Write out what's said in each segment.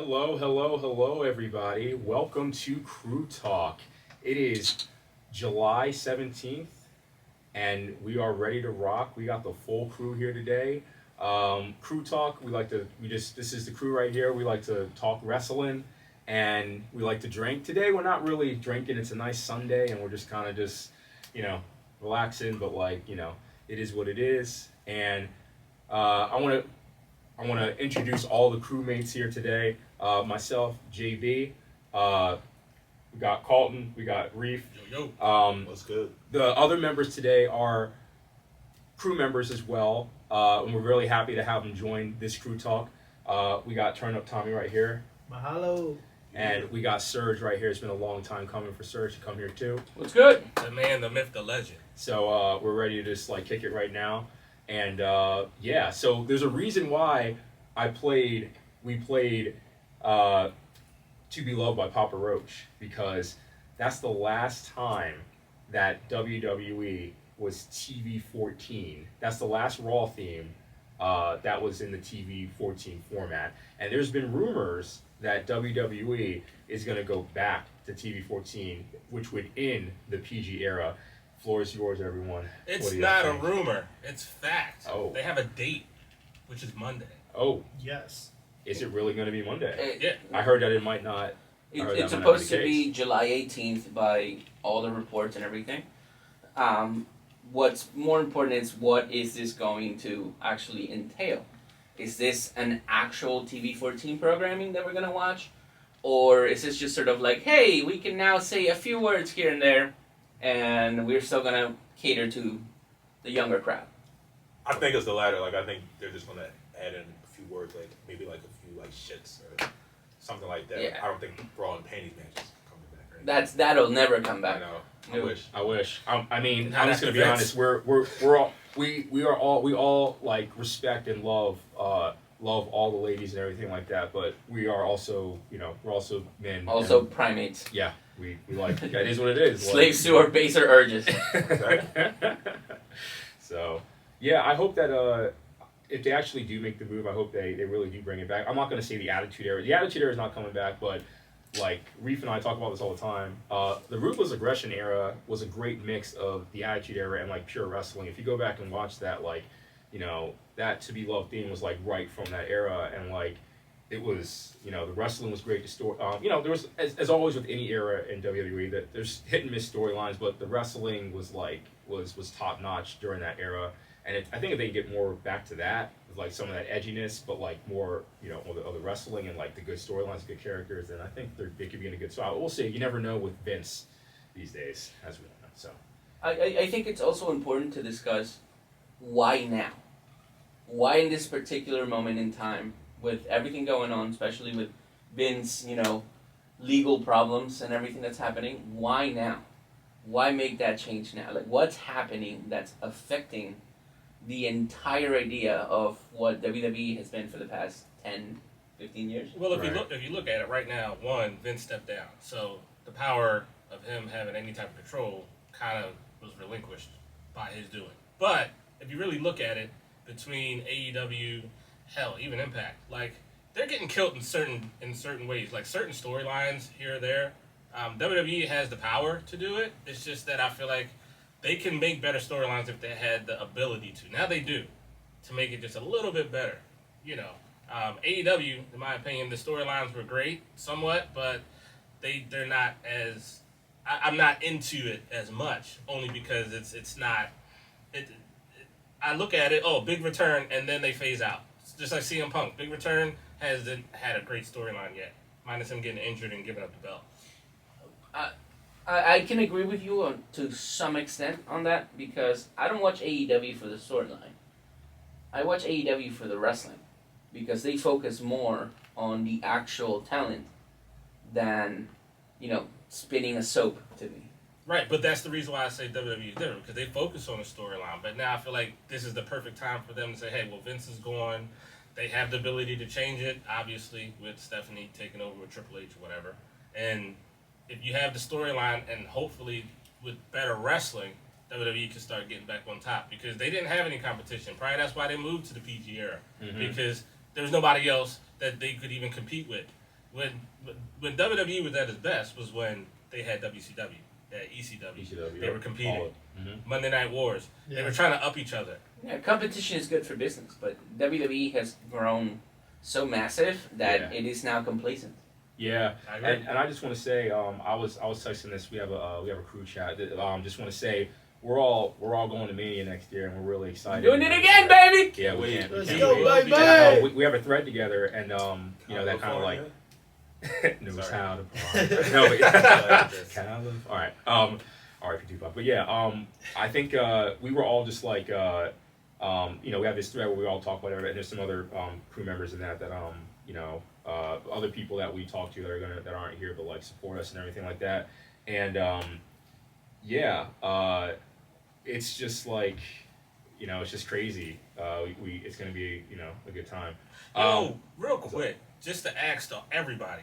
Hello, hello, hello, everybody. Welcome to Crew Talk. It is July 17th, and we are ready to rock. We got the full crew here today. Crew Talk, this is the crew right here. We like to talk wrestling, and we like to drink. Today, we're not really drinking. It's a nice Sunday, and we're just kind of you know, relaxing, but it is what it is. And I want to introduce all the crewmates here today. Myself, JB. We got Carlton. We got Reef. Yo, yo. What's good? The other members today are crew members as well, and we're really happy to have them join this crew talk. We got Turn Up Tommy right here, Mahalo. and we got Serge right here. It's been a long time coming for Serge to come here too. What's good? The man, the myth, the legend. So we're ready to just kick it right now. And so there's a reason why we played To Be Loved by Papa Roach, because that's the last time that WWE was TV 14. That's the last Raw theme that was in the TV 14 format. And there's been rumors that WWE is going to go back to TV 14, which would end the PG era. Floor is yours, everyone. It's not a rumor. It's fact. Oh. They have a date, which is Monday. Oh, Yes. is it really going to be Monday? Yeah. I heard that it might not. It's supposed to be July 18th by all the reports and everything. What's more important is what is this going to actually entail? Is this an actual TV 14 programming that we're going to watch? Or is this just sort of like, hey, we can now say a few words here and there, and we're still going to cater to the younger crowd? I think it's the latter. I think they're just gonna add in a few words, maybe a few shits or something like that. Yeah. I don't think bra and panties matches coming back. Right? That'll never come I back. know. No. I wish. I mean, Not I'm just after gonna be Vince. honest. We all respect and love all the ladies and everything like that. But we are also we're also men. Also and, primates. yeah, we like that is what it is. Slaves to our baser urges. So yeah, I hope that if they actually do make the move, I hope they really do bring it back. I'm not going to say the Attitude Era. The Attitude Era is not coming back, but Reef and I talk about this all the time. The Ruthless Aggression Era was a great mix of the Attitude Era and pure wrestling. If you go back and watch that, that To Be Loved theme was right from that era, and it was the wrestling was great. The story, there was as always with any era in WWE that there's hit and miss storylines, but the wrestling was was top notch during that era. And I think if they get more back to that, with some of that edginess, but more, of the wrestling and the good storylines, good characters, then I think they could be in a good spot. We'll see. You never know with Vince these days, as we know. So I think it's also important to discuss why now? Why in this particular moment in time, with everything going on, especially with Vince, legal problems and everything that's happening, why now? Why make that change now? What's happening that's affecting the entire idea of what WWE has been for the past 10, 15 years? Well, if Right. you look at it right now, one, Vince stepped down, so the power of him having any type of control kind of was relinquished by his doing. But if you really look at it, between AEW, hell, even Impact, they're getting killed in certain ways, certain storylines here or there. WWE has the power to do it. It's just that I feel like they can make better storylines if they had the ability to. Now they do, to make it just a little bit better. AEW, in my opinion, the storylines were great, somewhat, but they're not as. I'm not into it as much, only because it's not. I look at it, big return, and then they phase out. It's just like CM Punk, big return hasn't had a great storyline yet, minus him getting injured and giving up the belt. I can agree with you to some extent on that, because I don't watch AEW for the storyline. I watch AEW for the wrestling, because they focus more on the actual talent than, spinning a soap to me. Right, but that's the reason why I say WWE is different, because they focus on the storyline. But now I feel like this is the perfect time for them to say, hey, well, Vince is gone. They have the ability to change it, obviously, with Stephanie taking over with Triple H or whatever. And if you have the storyline and hopefully with better wrestling, WWE can start getting back on top, because they didn't have any competition. Probably that's why they moved to the PG era, because there was nobody else that they could even compete with. when WWE was at its best was when they had WCW, they had ECW. They were competing. Monday Night Wars. They were trying to up each other. Yeah, competition is good for business, but WWE has grown so massive that it is now complacent. Yeah, I agree. and I just want to say, I was texting this. We have a crew chat. Just want to say we're all going to Mania next year, and we're really excited. Doing it again, baby! Yeah, we can't. Let's We go, can't baby! wait. We have a thread together, and you know that kind of like knows Sorry. how to party. No, but California. All right. All right, for Tupac. But yeah, I think we were all just like, you know, we have this thread where we all talk whatever, and there's some other crew members in that you know, other people that we talk to that aren't here but like support us and everything like that, and yeah, it's just like, you know, it's just crazy. It's gonna be, you know, a good time. Real quick, just to ask everybody,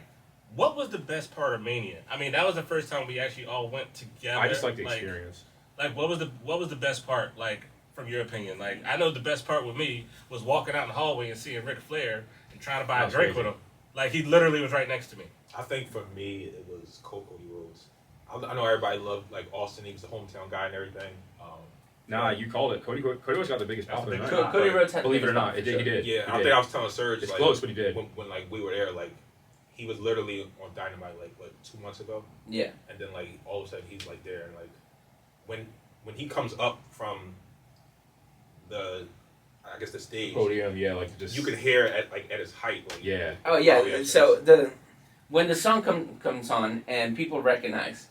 what was the best part of Mania? I mean, that was the first time we actually all went together. I just like the experience. Like, what was the best part? Like, from your opinion, like, I know the best part with me was walking out in the hallway and seeing Ric Flair and trying to buy a drink with him. Like, he literally was right next to me. I think for me, it was Cody Rhodes. I know everybody loved like Austin. He was the hometown guy and everything. Nah, you called it. Cody Rhodes got the biggest pop of the That's night. Cody Rhodes had Believe it or the biggest not, pop, he did. Yeah, He I did. think I was telling Serge. It's like, close, but he did. When like we were there, like he was literally on Dynamite like what 2 months ago, Yeah. and then like all of a sudden he's like there, and like when he comes up from the, I guess the stage, Podium, yeah, like just you could hear at his height. Like, yeah. Oh yeah. Oh, yeah, So when the song comes on and people recognize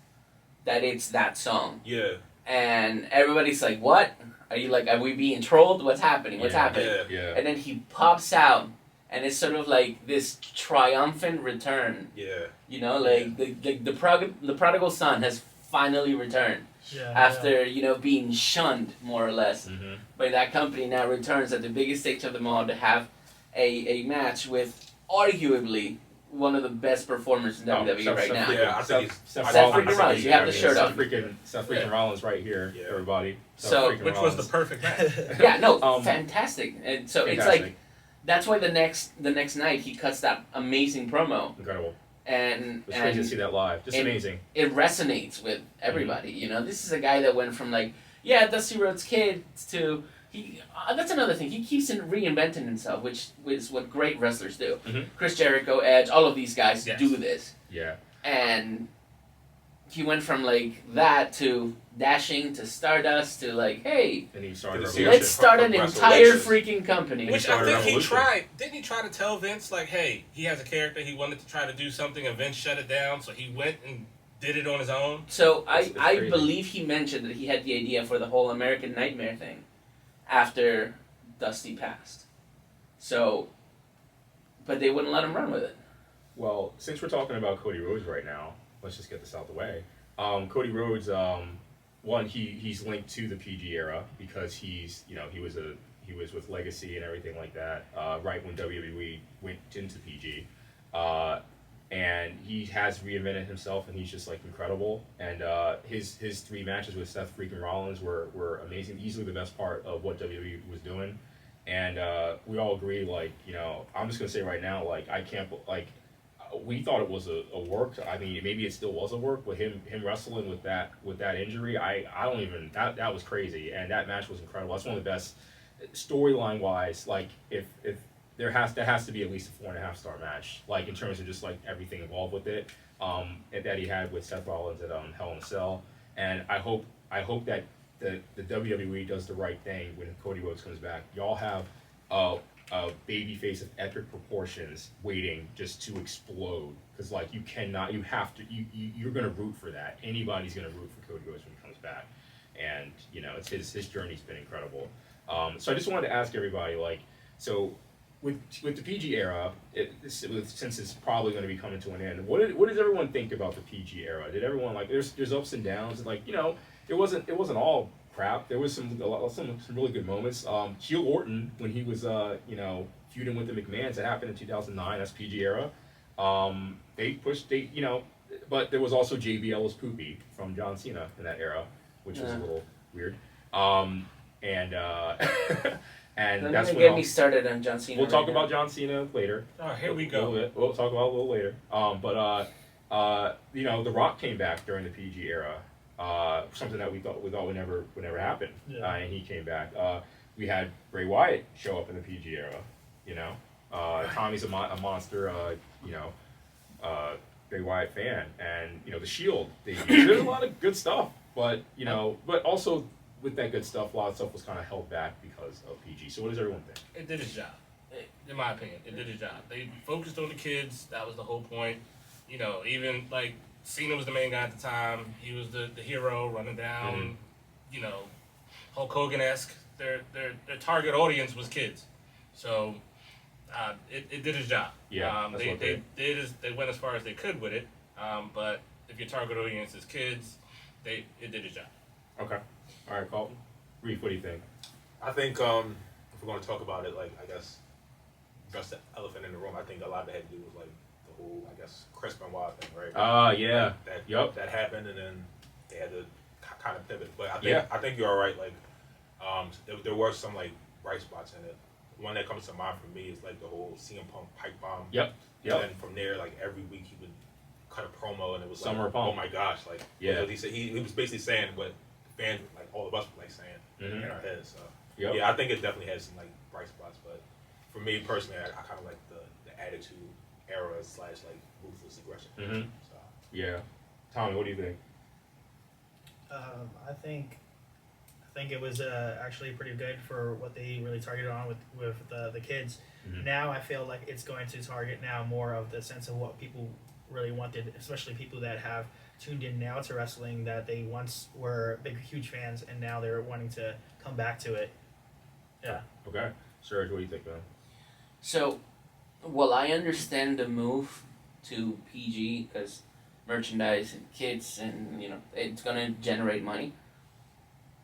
that it's that song, Yeah. and everybody's like, "What? Are you like? Are we being trolled? What's happening? What's happening?" Yeah. Yeah. And then he pops out, and it's sort of like this triumphant return. Yeah. You know, like the prodigal son has finally returned Yeah, after you know being shunned more or less Mm-hmm. by that company. Now returns at the biggest stage of them all to have a match with arguably one of the best performers in WWE right now. Yeah, I think Seth Seth Rollins. freaking Rollins, you have the shirt Seth on. Seth freaking Rollins right here, Yeah. everybody. Seth So- freaking Which was the Rollins. perfect match. Yeah, no, Um, fantastic. And so it's Fantastic. like that's why the next night he cuts that amazing promo, Incredible. and It was crazy to see that live. Just and- amazing. it resonates with everybody. You know, this is a guy that went from like, yeah, Dusty Rhodes Kid to he. That's another thing. He keeps reinventing himself, which is what great wrestlers do. Mhm. Chris Jericho, Edge, all of these guys Yes. do this, Yeah. and he went from like that to dashing to Stardust to like, hey, And he started Did a you see revolution. let's start an Wrestle entire Legends. freaking company. Which I started think he Revolution. tried. Didn't he try to tell Vince, like, hey, he has a character, he wanted to try to do something, and Vince shut it down, so he went and did it on his own? So It's I crazy. believe he mentioned that he had the idea for the whole American Nightmare thing after Dusty passed. So, but they wouldn't let him run with it. Well, since we're talking about Cody Rhodes right now, let's just get this out the way. Cody Rhodes, one, he's linked to the PG era because he's, you know, he was with Legacy and everything like that, right when WWE went into PG, and he has reinvented himself, and he's just like incredible. And his 3 matches with Seth freaking Rollins were amazing, easily the best part of what WWE was doing. And we all agree, like, you know, I'm just gonna say right now, like, I can't, like, we thought it was a work. I mean, maybe it still was a work, but him wrestling with that injury, I don't even, that was crazy, and that match was incredible. That's one of the best storyline wise. Like, if there has to be at least a 4.5 star match, like in terms of just like everything involved with it, that he had with Seth Rollins at Hell in a Cell. And I hope that the WWE does the right thing when Cody Rhodes comes back. Y'all have a baby face of epic proportions waiting just to explode, because like you're gonna root for that. Anybody's gonna root for Cody Rhodes when he comes back, and you know it's his journey's been incredible. So I just wanted to ask everybody, like, so with the PG era, since it's probably going to be coming to an end, what does everyone think about the PG era? Did everyone, like, there's ups and downs, like, you know, it wasn't all crap. There was some really good moments. Heel Orton, when he was feuding with the McMahons, that happened in 2009. That's PG era. But there was also JBL as Poopy from John Cena in that era, which was a little weird. and Don't that's even when get me started on John Cena. we'll talk right about John Cena later. Oh, here we A go. little bit. We'll talk about it a little later. You know, The Rock came back during the PG era. Something that we thought would never happen. Yeah. And he came back. We had Bray Wyatt show up in the PG era. You know, Tommy's a monster. You know, Bray Wyatt fan, and you know the Shield. There's a lot of good stuff, but you know, but also with that good stuff, a lot of stuff was kind of held back because of PG. So what does everyone think? It did its job. In my opinion, it did its job. They focused on the kids. That was the whole point. You know, even like Cena was the main guy at the time. He was the hero running down. Mhm. You know, Hulk Hogan-esque. Their target audience was kids. So it did its job. Yeah, that's what they went as far as they could with it. But if your target audience is kids, it did its job. Okay. All right, Colton. Reef, what do you think? I think if we're going to talk about it, like I guess just the elephant in the room. I think a lot of it had to do with like the whole, I guess, Chris Benoit thing, right? Yeah. That Yup. that happened, and then they had to kind of pivot. But Yeah. I think you're all right. Like, there were some like bright spots in it. One that comes to mind for me is like the whole CM Punk pipe bomb. Yep. And then from there, like every week he would cut a promo, and it was Summer like, Punk. oh my gosh, like Yeah. what he said. He was basically saying what fans, like all of us, were like saying Mhm. in our heads. So Yep. yeah, I think it definitely has some like bright spots. But for me personally, I kind of like the attitude era / like ruthless aggression. Mm-hmm. So. Yeah. Tommy, what do you think? I think it was actually pretty good for what they really targeted on with the kids. Mhm. Now I feel like it's going to target now more of the sense of what people really wanted, especially people that have tuned in now to wrestling that they once were big, huge fans, and now they're wanting to come back to it. Yeah. Okay. Serge, what do you think, man? So, well, I understand the move to PG because merchandise and kids, and you know, it's gonna generate money.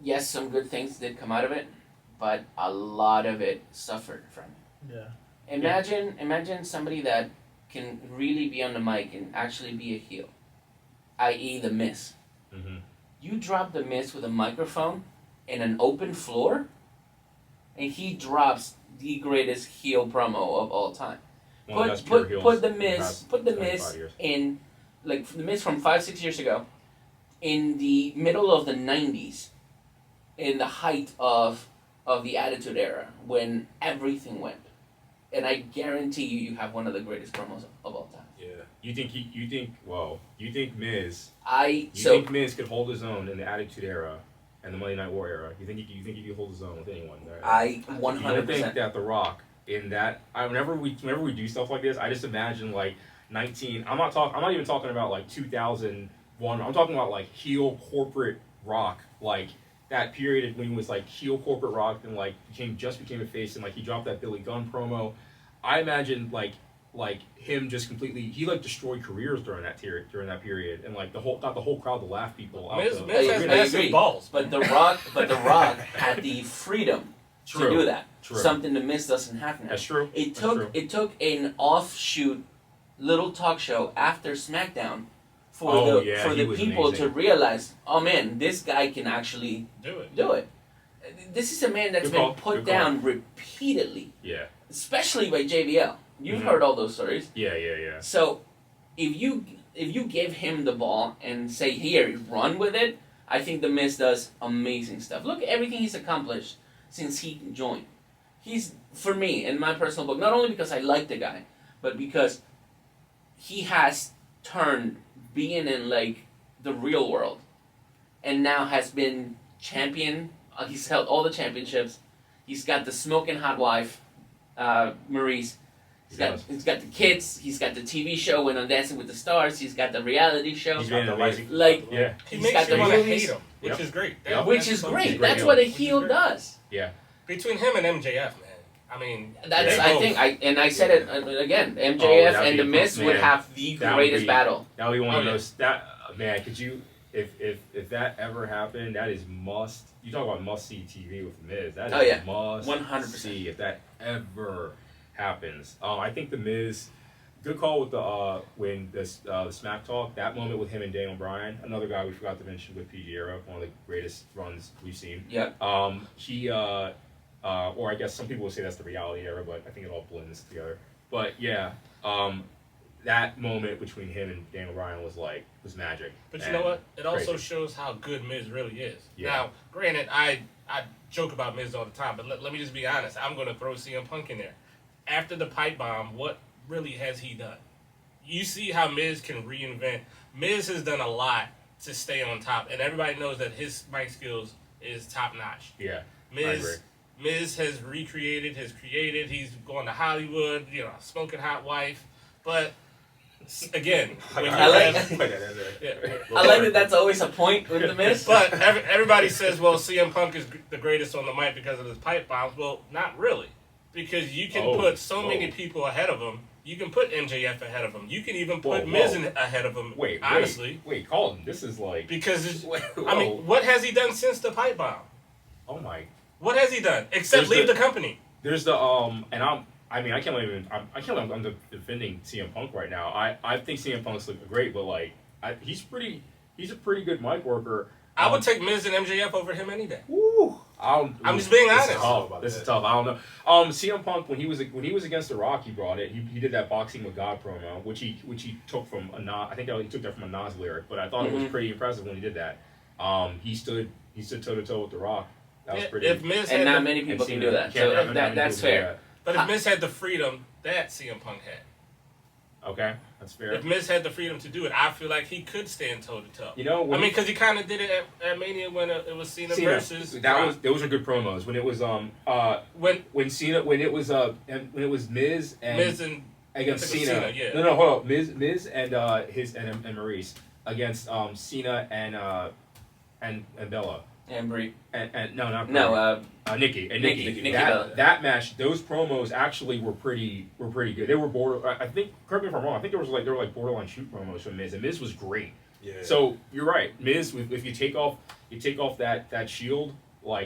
Yes, some good things did come out of it, but a lot of it suffered from it. Yeah. Imagine somebody that can really be on the mic and actually be a heel, i.e. The Miz. Mm-hmm. You drop The Miz with a microphone in an open floor, and he drops the greatest heel promo of all time. One of the best pure heels Put the in the Miz past put the 25 Miz years. in, like the Miz from 5-6 years ago, in the middle of the 90s, in the height of the Attitude Era, when everything went, and I guarantee you have one of the greatest promos of all time. Yeah. You think you think Miz You think Miz could hold his own in the Attitude Era and the Monday Night War era? You think he could hold his own with anyone? Right? I You think 100%. that The Rock in that? Whenever we do stuff like this, I just imagine like 19. I'm not even talking about like 2001. I'm talking about like heel corporate Rock, like that period when he was like heel corporate Rock and like became a face, and like he dropped that Billy Gunn promo. I imagine like him just completely, he like destroyed careers during that period, and like got the whole crowd to laugh people out. Miz the- has I agree. massive balls. But The Rock had the freedom True. to do that. True. Something The Miz doesn't have now. That's true. It That's took true. it took an offshoot little talk show after SmackDown for Oh, the yeah, for he the was people amazing. to realize, oh man, this guy can actually Do it. do it. This is a man that's Good been call, put good call. down repeatedly, Yeah. especially by JBL. You've Mhm. heard all those stories. Yeah. So if you give him the ball and say, here, run with it, I think The Miz does amazing stuff. Look at everything he's accomplished since he joined. He's, for me, in my personal book, not only because I like the guy, but because he has turned being in like the real world and now has been champion. He's held all the championships. He's got the smoking hot wife, Maurice. He's got the kids. He's got the TV show when on Dancing with the Stars. He's got the reality show. He's been amazing. Like, Yeah. He He's makes got you the want to movies. hate him, which Yep. is great. Yep. which is so great. great That's heel. what a Which is heel great. does. Between him and MJF, man. I mean, That's they I both- think I said it again. Oh, MJF that'd and be The Miz man. would have the That would greatest be- battle. That would be one of Okay. those. That man, could you? If that ever happened, that is must. You talk about must see TV with Miz. That is Oh, yeah. must 100%. see if that ever happens. I think the Miz. Good call with the when the Smack Talk, that moment with him and Daniel Bryan, another guy we forgot to mention with PG era, one of the greatest runs we've seen. Yep. or I guess some people would say that's the reality era, but I think it all blends together. But yeah, that moment between him and Daniel Bryan was magic. But you know what? It also crazy. shows how good Miz really is. Yeah. Now, granted, I joke about Miz all the time, but let me just be honest. I'm going to throw CM Punk in there. After the pipe bomb, what really has he done? You see how Miz can reinvent. Miz has done a lot to stay on top, and everybody knows that his mic skills is top notch. Yeah, I agree. Miz has recreated, has created. He's going to Hollywood, smoking hot wife. But again, when you I like- have, Put that in there. I like that that's always a point with the Miz. but everybody says, well, CM Punk is the greatest on the mic because of his pipe bombs. Well, not really, because you can put so many people ahead of him. You can put MJF ahead of him. You can even put Miz ahead of him. Honestly, wait, Colton, this is like because whoa. I mean, what has he done since the pipe bomb? Oh my. What has he done except leave the company? There's the and I can't believe I'm defending CM Punk right now. I think CM Punk's looking great, but he's a pretty good mic worker. I would take Miz and MJF over him any day. Woo. I'm just being honest. This is tough. I don't know. CM Punk when he was against The Rock, he brought it. He did that boxing with God promo, which he took from I think he took that from a Nas lyric, but I thought it was pretty impressive when he did that. He stood toe to toe with The Rock. That was pretty. If Miz And had not many people can do that. So that's fair. But if Miz had the freedom that CM Punk had, Okay, that's fair. if Miz had the freedom to do it, I feel like he could stand toe to toe. You know, because he kind of did it at Mania when it was Cena versus. Those were good promos. When it was when it was Miz and against Cena. Yeah. No, hold up. Miz and and Maurice against Cena and Bella. And Brie. And no, not Brie. No, Nikki. Nikki Bella. That match, those promos actually were pretty good. They were I think, correct me if I'm wrong, I think they were like borderline shoot promos from Miz, and Miz was great. Yeah. So you're right, Miz. If you take off that shield,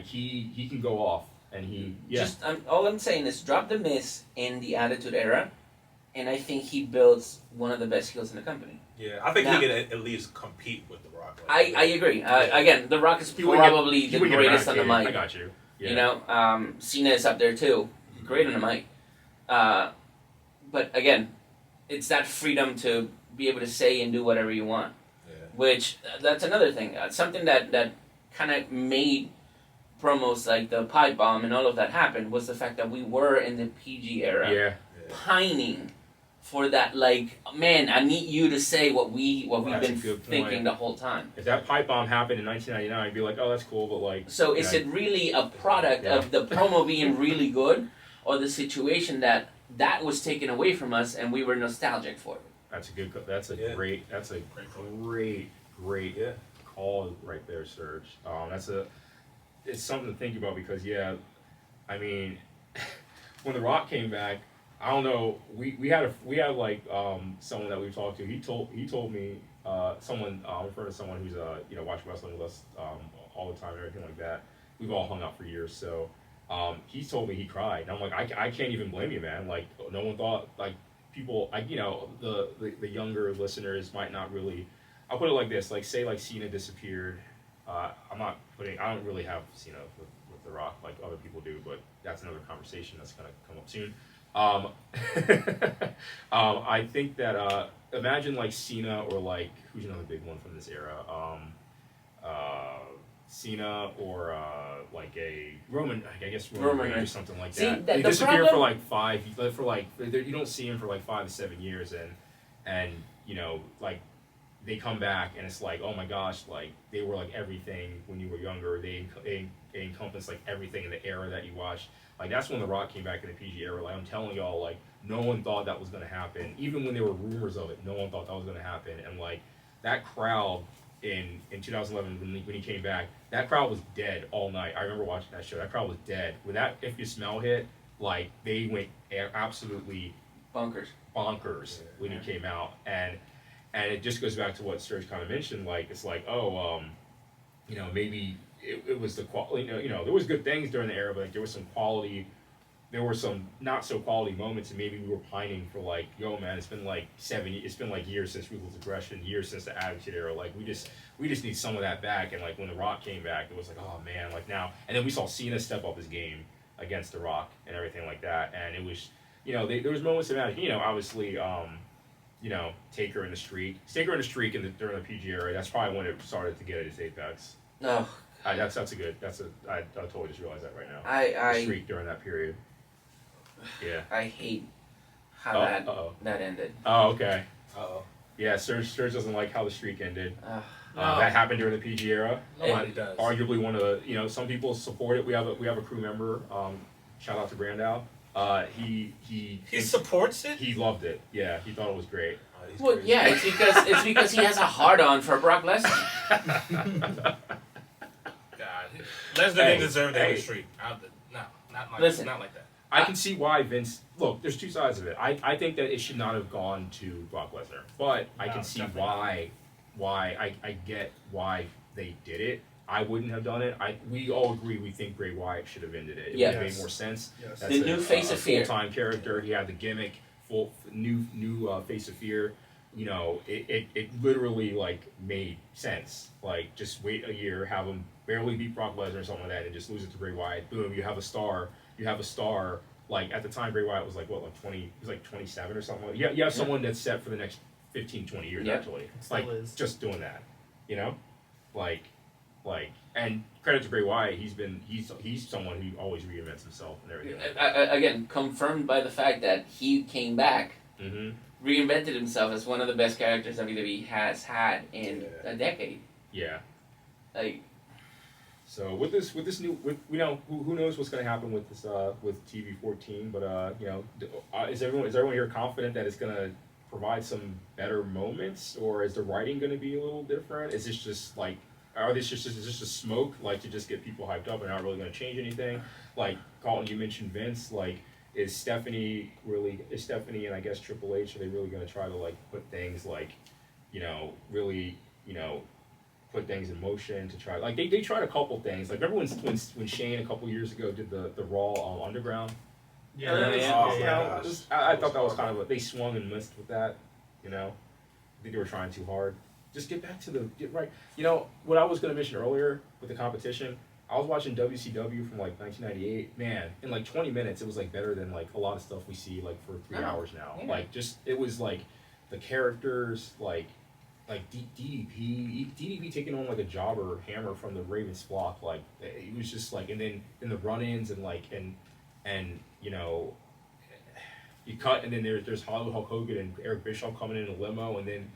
he can go off, and Just all I'm saying is drop the Miz in the Attitude Era, and I think he builds one of the best heels in the company. Yeah, I think Now- he can at least compete with The Rock. I agree. Again, The Rock is He wouldn't probably he the wouldn't get greatest on the back, mic. I got you. Yeah. You know, Cena is up there too. Great on the mic. But again, it's that freedom to be able to say and do whatever you want. Yeah. Which, that's another thing. Something that kind of made promos like the pipe bomb and all of that happen was the fact that we were in the PG era. Yeah. Pining for that, man, I need you to say what we've That's been a good thinking point. the whole time. If that pipe bomb happened in 1999, you'd be like, oh, that's cool, but So is it really a product of the promo being really good, or the situation that was taken away from us and we were nostalgic for it? That's a good. That's a Yeah. great. That's a great Yeah. call right there, Serge. It's something to think about because I mean, when The Rock came back, I don't know. We had someone that we talked to. He told me someone referred to someone who's watched wrestling with us all the time and everything like that. We've all hung out for years, so he told me he cried. And I'm like, I can't even blame you, man. Like, no one thought people the younger listeners might not really. I'll put it like this: say Cena disappeared. I don't really have Cena with The Rock like other people do, but that's another conversation that's gonna come up soon. I think that imagine Cena or who's another big one from this era, Cena or a Roman, I guess Roman Reigns or something like See, that. the They disappear problem- you don't see him for 5 to 7 years, and they come back and it's oh my gosh, they were everything when you were younger. They encompass everything in the era that you watched. That's when The Rock came back in the PG era. I'm telling y'all, no one thought that was going to happen. Even when there were rumors of it, no one thought that was going to happen. And that crowd in 2011 when he came back, that crowd was dead all night. I remember watching that show. That crowd was dead. When that If You Smell hit, they went absolutely Bonkers. when he came out. And it just goes back to what Serge kind of mentioned. Maybe it was the quality. There was good things during the era, but there was some quality. There were some not so quality moments, and maybe we were pining for yo, man, it's been 7. It's been years since Ruthless Aggression, years since the Attitude Era. We just need some of that back. And when The Rock came back, it was oh man, now. And then we saw Cena step up his game. against The Rock and everything like that. And it was, there was moments of that. Obviously, Taker in the streak during the PG era. That's probably when it started to get at its apex. No, I totally just realized that right now. The I streak during that period. Yeah. I hate how that ended. Oh, okay. Uh-oh. Yeah, Serge doesn't like how the streak ended. No. That happened during the PG era. Nobody does. Arguably one of the, some people support it. We have a crew member. Shout out to Brandow. He supports it. He loved it. Yeah, he thought it was great. He's Well, crazy. yeah, it's because he has a hard on for Brock Lesnar. God, Lesnar didn't deserve that streak. Not like that. I can see why Vince. Look, there's two sides of it. I think that it should not have gone to Brock Lesnar, but I can see definitely why I get why they did it. I wouldn't have done it. We all agree we think Bray Wyatt should have ended it. It would have made more sense. Yes. That's The new face of fear. Full-time character. He had the gimmick. New face of fear. It literally like made sense. Like just wait a year, have him barely beat Brock Lesnar or something like that, and just lose it to Bray Wyatt. Boom, you have a star. Like at the time, Bray Wyatt was like what, like 20? He was like 27 or something. You have someone that's set for the next 15, 20 years actually. Still is. Just doing that, and credit to Bray Wyatt, he's someone who always reinvents himself and everything. Like that. Again, confirmed by the fact that he came back, reinvented himself as one of the best characters WWE has had in a decade. Yeah. Like, so with this new, who knows what's going to happen with this with TV 14? But is everyone here confident that it's going to provide some better moments, or is the writing going to be a little different? Is this just like, is this just smoke, like to just get people hyped up and not really going to change anything? Like Colton, you mentioned Vince. Like, is Stephanie and I guess Triple H, are they really going to try to like put things like, really, put things in motion to try, like they tried a couple things. Like remember when Shane a couple years ago did the Raw Underground? I thought that was kind of they swung and missed with that. I think they were trying too hard. Just get right. What I was going to mention earlier with the competition, I was watching WCW from like 1998. Man, in like 20 minutes, it was like better than like a lot of stuff we see like for 3 hours now. Yeah. Like it was like the characters, like DDP taking on like a jobber Hammer from the Ravens flock. Like it was just like, and then in the run-ins and like and you cut, and then there's Hulk Hogan and Eric Bischoff coming in a limo, and then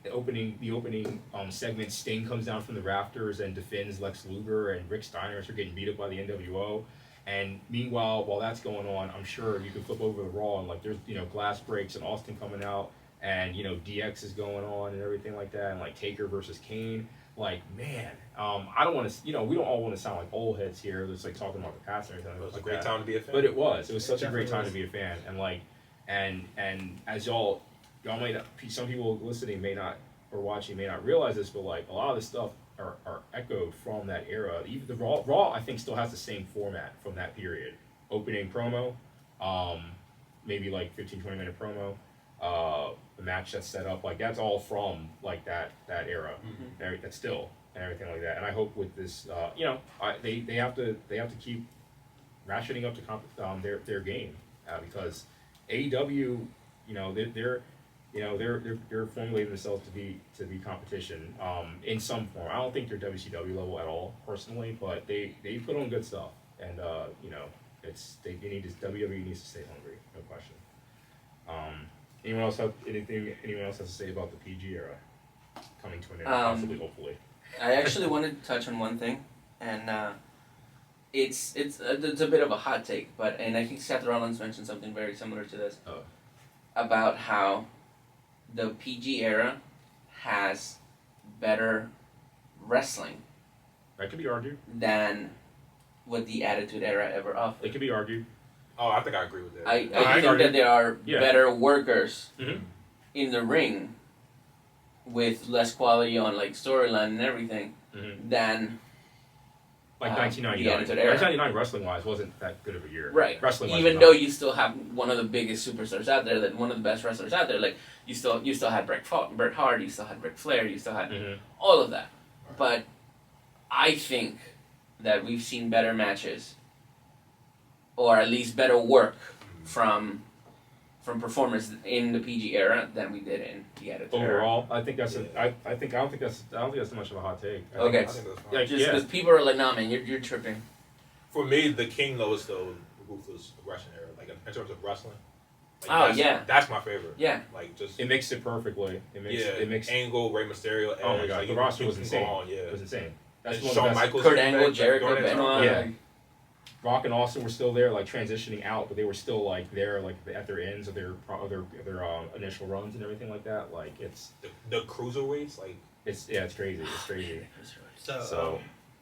the opening segment, Sting comes down from the rafters and defends Lex Luger, and Rick Steiner are getting beat up by the NWO. And meanwhile, while that's going on, I'm sure you can flip over the Raw and like there's glass breaks and Austin coming out, and DX is going on and everything like that, and like Taker versus Kane. Like, man, I don't want to, we don't all want to sound like old heads here, just like talking about the past and everything. It was like a great that. time to be a fan. But it was such a definitely great time was. to be a fan, and like, and as y'all might not, some people listening may not or watching may not realize this, but like a lot of this stuff are echoed from that era. Even the Raw I think still has the same format from that period. Opening promo, maybe like 15-20 minute promo, the match that's set up, like that's all from like that era. That's still and everything like that. And I hope with this, they have to keep ratcheting up to their game because AEW, they're formulating themselves to be competition in some form. I don't think they're WCW level at all personally, but they put on good stuff, and WWE needs to stay hungry, no question. Anyone else has to say about the PG era coming to an end, possibly, hopefully? I actually wanted to touch on one thing, and it's a bit of a hot take, and I think Seth Rollins mentioned something very similar to this about how the PG era has better wrestling That could be argued. than what the Attitude Era ever offered. It could be argued. Oh, I think I agree with that. I I think agree. that there are Yeah. better workers Mhm. in the ring with less quality on like storyline and everything Mm-hmm. than Like the 1999. Attitude Era. 1999 wrestling wise wasn't that good of a year. right. Wrestling wise, Even though you still have one of the biggest superstars out there, that one of the best wrestlers out there, like you still had Bret Hart, you still had Ric Flair, you still had all of that. But I think that we've seen better matches or at least better work from performers in the PG era than we did in the Attitude Era. Overall, I think that's I don't think that's too much of a hot take. I Okay. I think that's fine. Yeah, Just because people are like, nah, man, you're tripping. For me, the king though is still Ruthless Aggression era. Like in terms of wrestling. Like, Oh, yeah. That's my favorite. Yeah. Like just it makes it perfectly. It makes Angle, Rey Mysterio. Edge, oh my god, like, the you roster can was go insane. on, yeah. It was insane. That's And one of Shawn the best. Michaels Kurt came Angle, back Jericho, during that Benoit. time. Yeah. Rock and Austin were still there, like transitioning out, but they were still like there, like at their ends of their initial runs and everything like that. Like it's The cruiserweights, like it's crazy. It's crazy.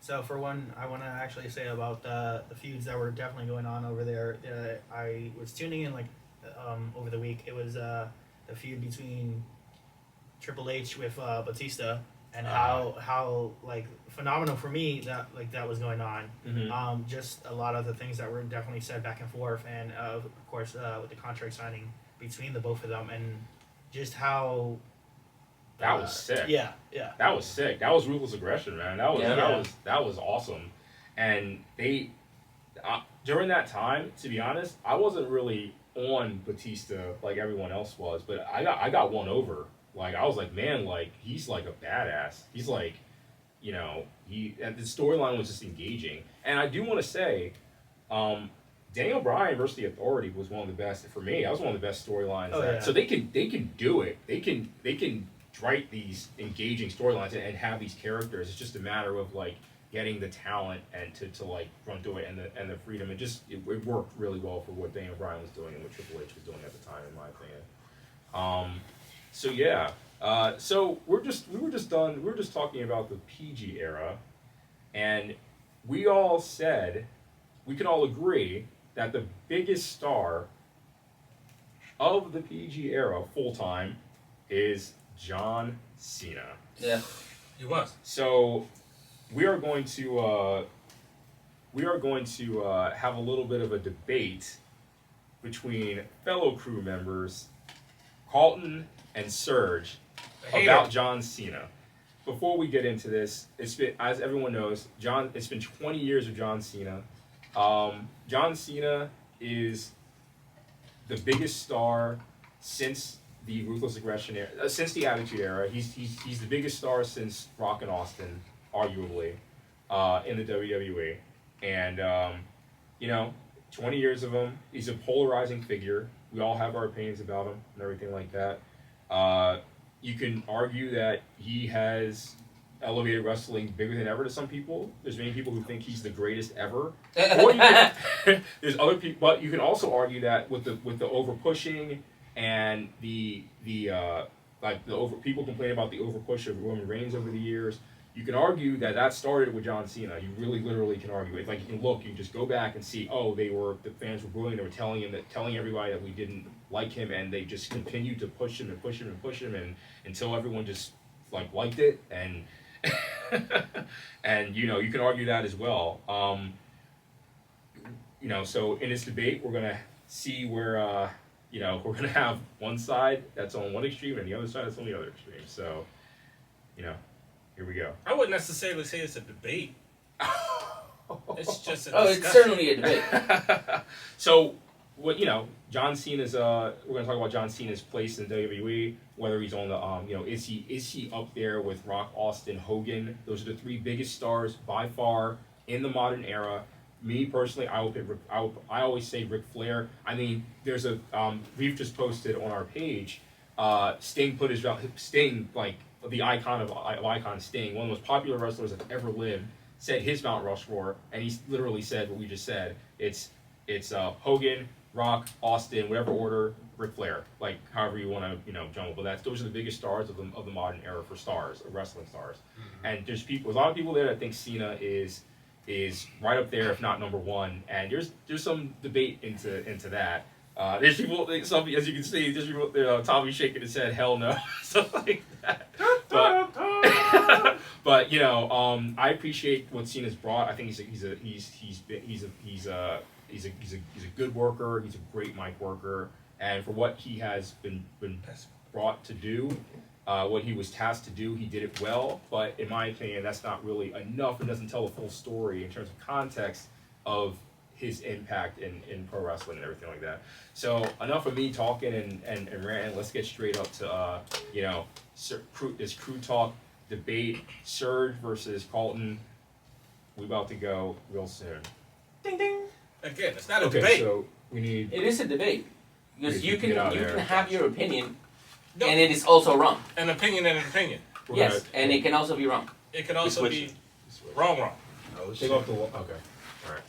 So for one, I want to actually say about the feuds that were definitely going on over there. I was tuning in over the week. It was the feud between Triple H with Batista, and how like phenomenal for me that was going on. Mm-hmm. Just a lot of the things that were definitely said back and forth, and of course with the contract signing between the both of them, and just how That was sick. Yeah. That was sick. That was Ruthless Aggression, man. That was awesome. And they during that time, to be honest, I wasn't really on Batista like everyone else was, but I got won over. Like I was like, man, like he's like a badass. He's like, you know, the storyline was just engaging. And I do want to say, Daniel Bryan versus the Authority was one of the best for me. That was one of the best storylines. Oh, yeah. So they can do it. They can write these engaging storylines and have these characters. It's just a matter of like getting the talent and to like run through it and the freedom. It worked really well for what Daniel Bryan was doing and what Triple H was doing at the time, in my opinion. So yeah. So we were just talking about the PG era, and we all said we can all agree that the biggest star of the PG era full time is John Cena. Yeah. He was. So we are going to have a little bit of a debate between fellow crew members Carlton and Serge about John Cena. Before we get into this, it's been, as everyone knows, it's been 20 years of John Cena. John Cena is the biggest star since the Ruthless Aggression era, since the Attitude Era. He's the biggest star since Rock and Austin, arguably, in the WWE. And 20 years of him. He's a polarizing figure. We all have our opinions about him and everything like that. You can argue that he has elevated wrestling bigger than ever to some people. There's many people who think he's the greatest ever. Or there's other people, but you can also argue that with the over pushing and the people complain about the over push of Roman Reigns over the years. You can argue that started with John Cena. You really, literally can argue it. Like you can look, you can just go back and see. Oh, the fans were booing. They were telling everybody that we didn't like him, and they just continued to push him and push him and push him, and until everyone just liked it. And and you can argue that as well. So in this debate, we're gonna see where we're gonna have one side that's on one extreme and the other side that's on the other extreme. So here we go. I wouldn't necessarily say it's a debate. It's just a discussion. It's certainly a debate. So, John Cena's. We're going to talk about John Cena's place in WWE. Whether he's on the, is he up there with Rock, Austin, Hogan? Those are the three biggest stars by far in the modern era. Me personally, I always say Ric Flair. I mean, there's we've just posted on our page. Sting put his the icon of icon Sting, one of the most popular wrestlers that ever lived, said his Mount Rushmore, and he literally said what we just said. It's Hogan, Rock, Austin, whatever order, Ric Flair, like however you want to jumble. But those are the biggest stars of the modern era for stars, of wrestling stars. Mm-hmm. And there's a lot of people there that think Cena is right up there, if not number one. And there's some debate into that. There's people, as you can see, there's people, Tommy shaking his head, hell no, stuff like that. But I appreciate what Cena's brought. I think he's a good worker. He's a great mic worker, and for what he has been brought to do, what he was tasked to do, he did it well. But in my opinion, that's not really enough. It doesn't tell the full story in terms of context of his impact in pro wrestling and everything like that. So enough of me talking and ranting. Let's get straight up to this crew talk debate. Surge versus Colton. We about to go real soon. Ding ding. Again, it's not a Okay, debate. so we need. It is a debate because Yeah, you can get out you there. can have your opinion, No, and it is also wrong. an opinion and an opinion. we're Yes, gonna- and it can also be wrong. It could also switch be it. wrong. Oh, Take shit. off the wall. Okay. All right.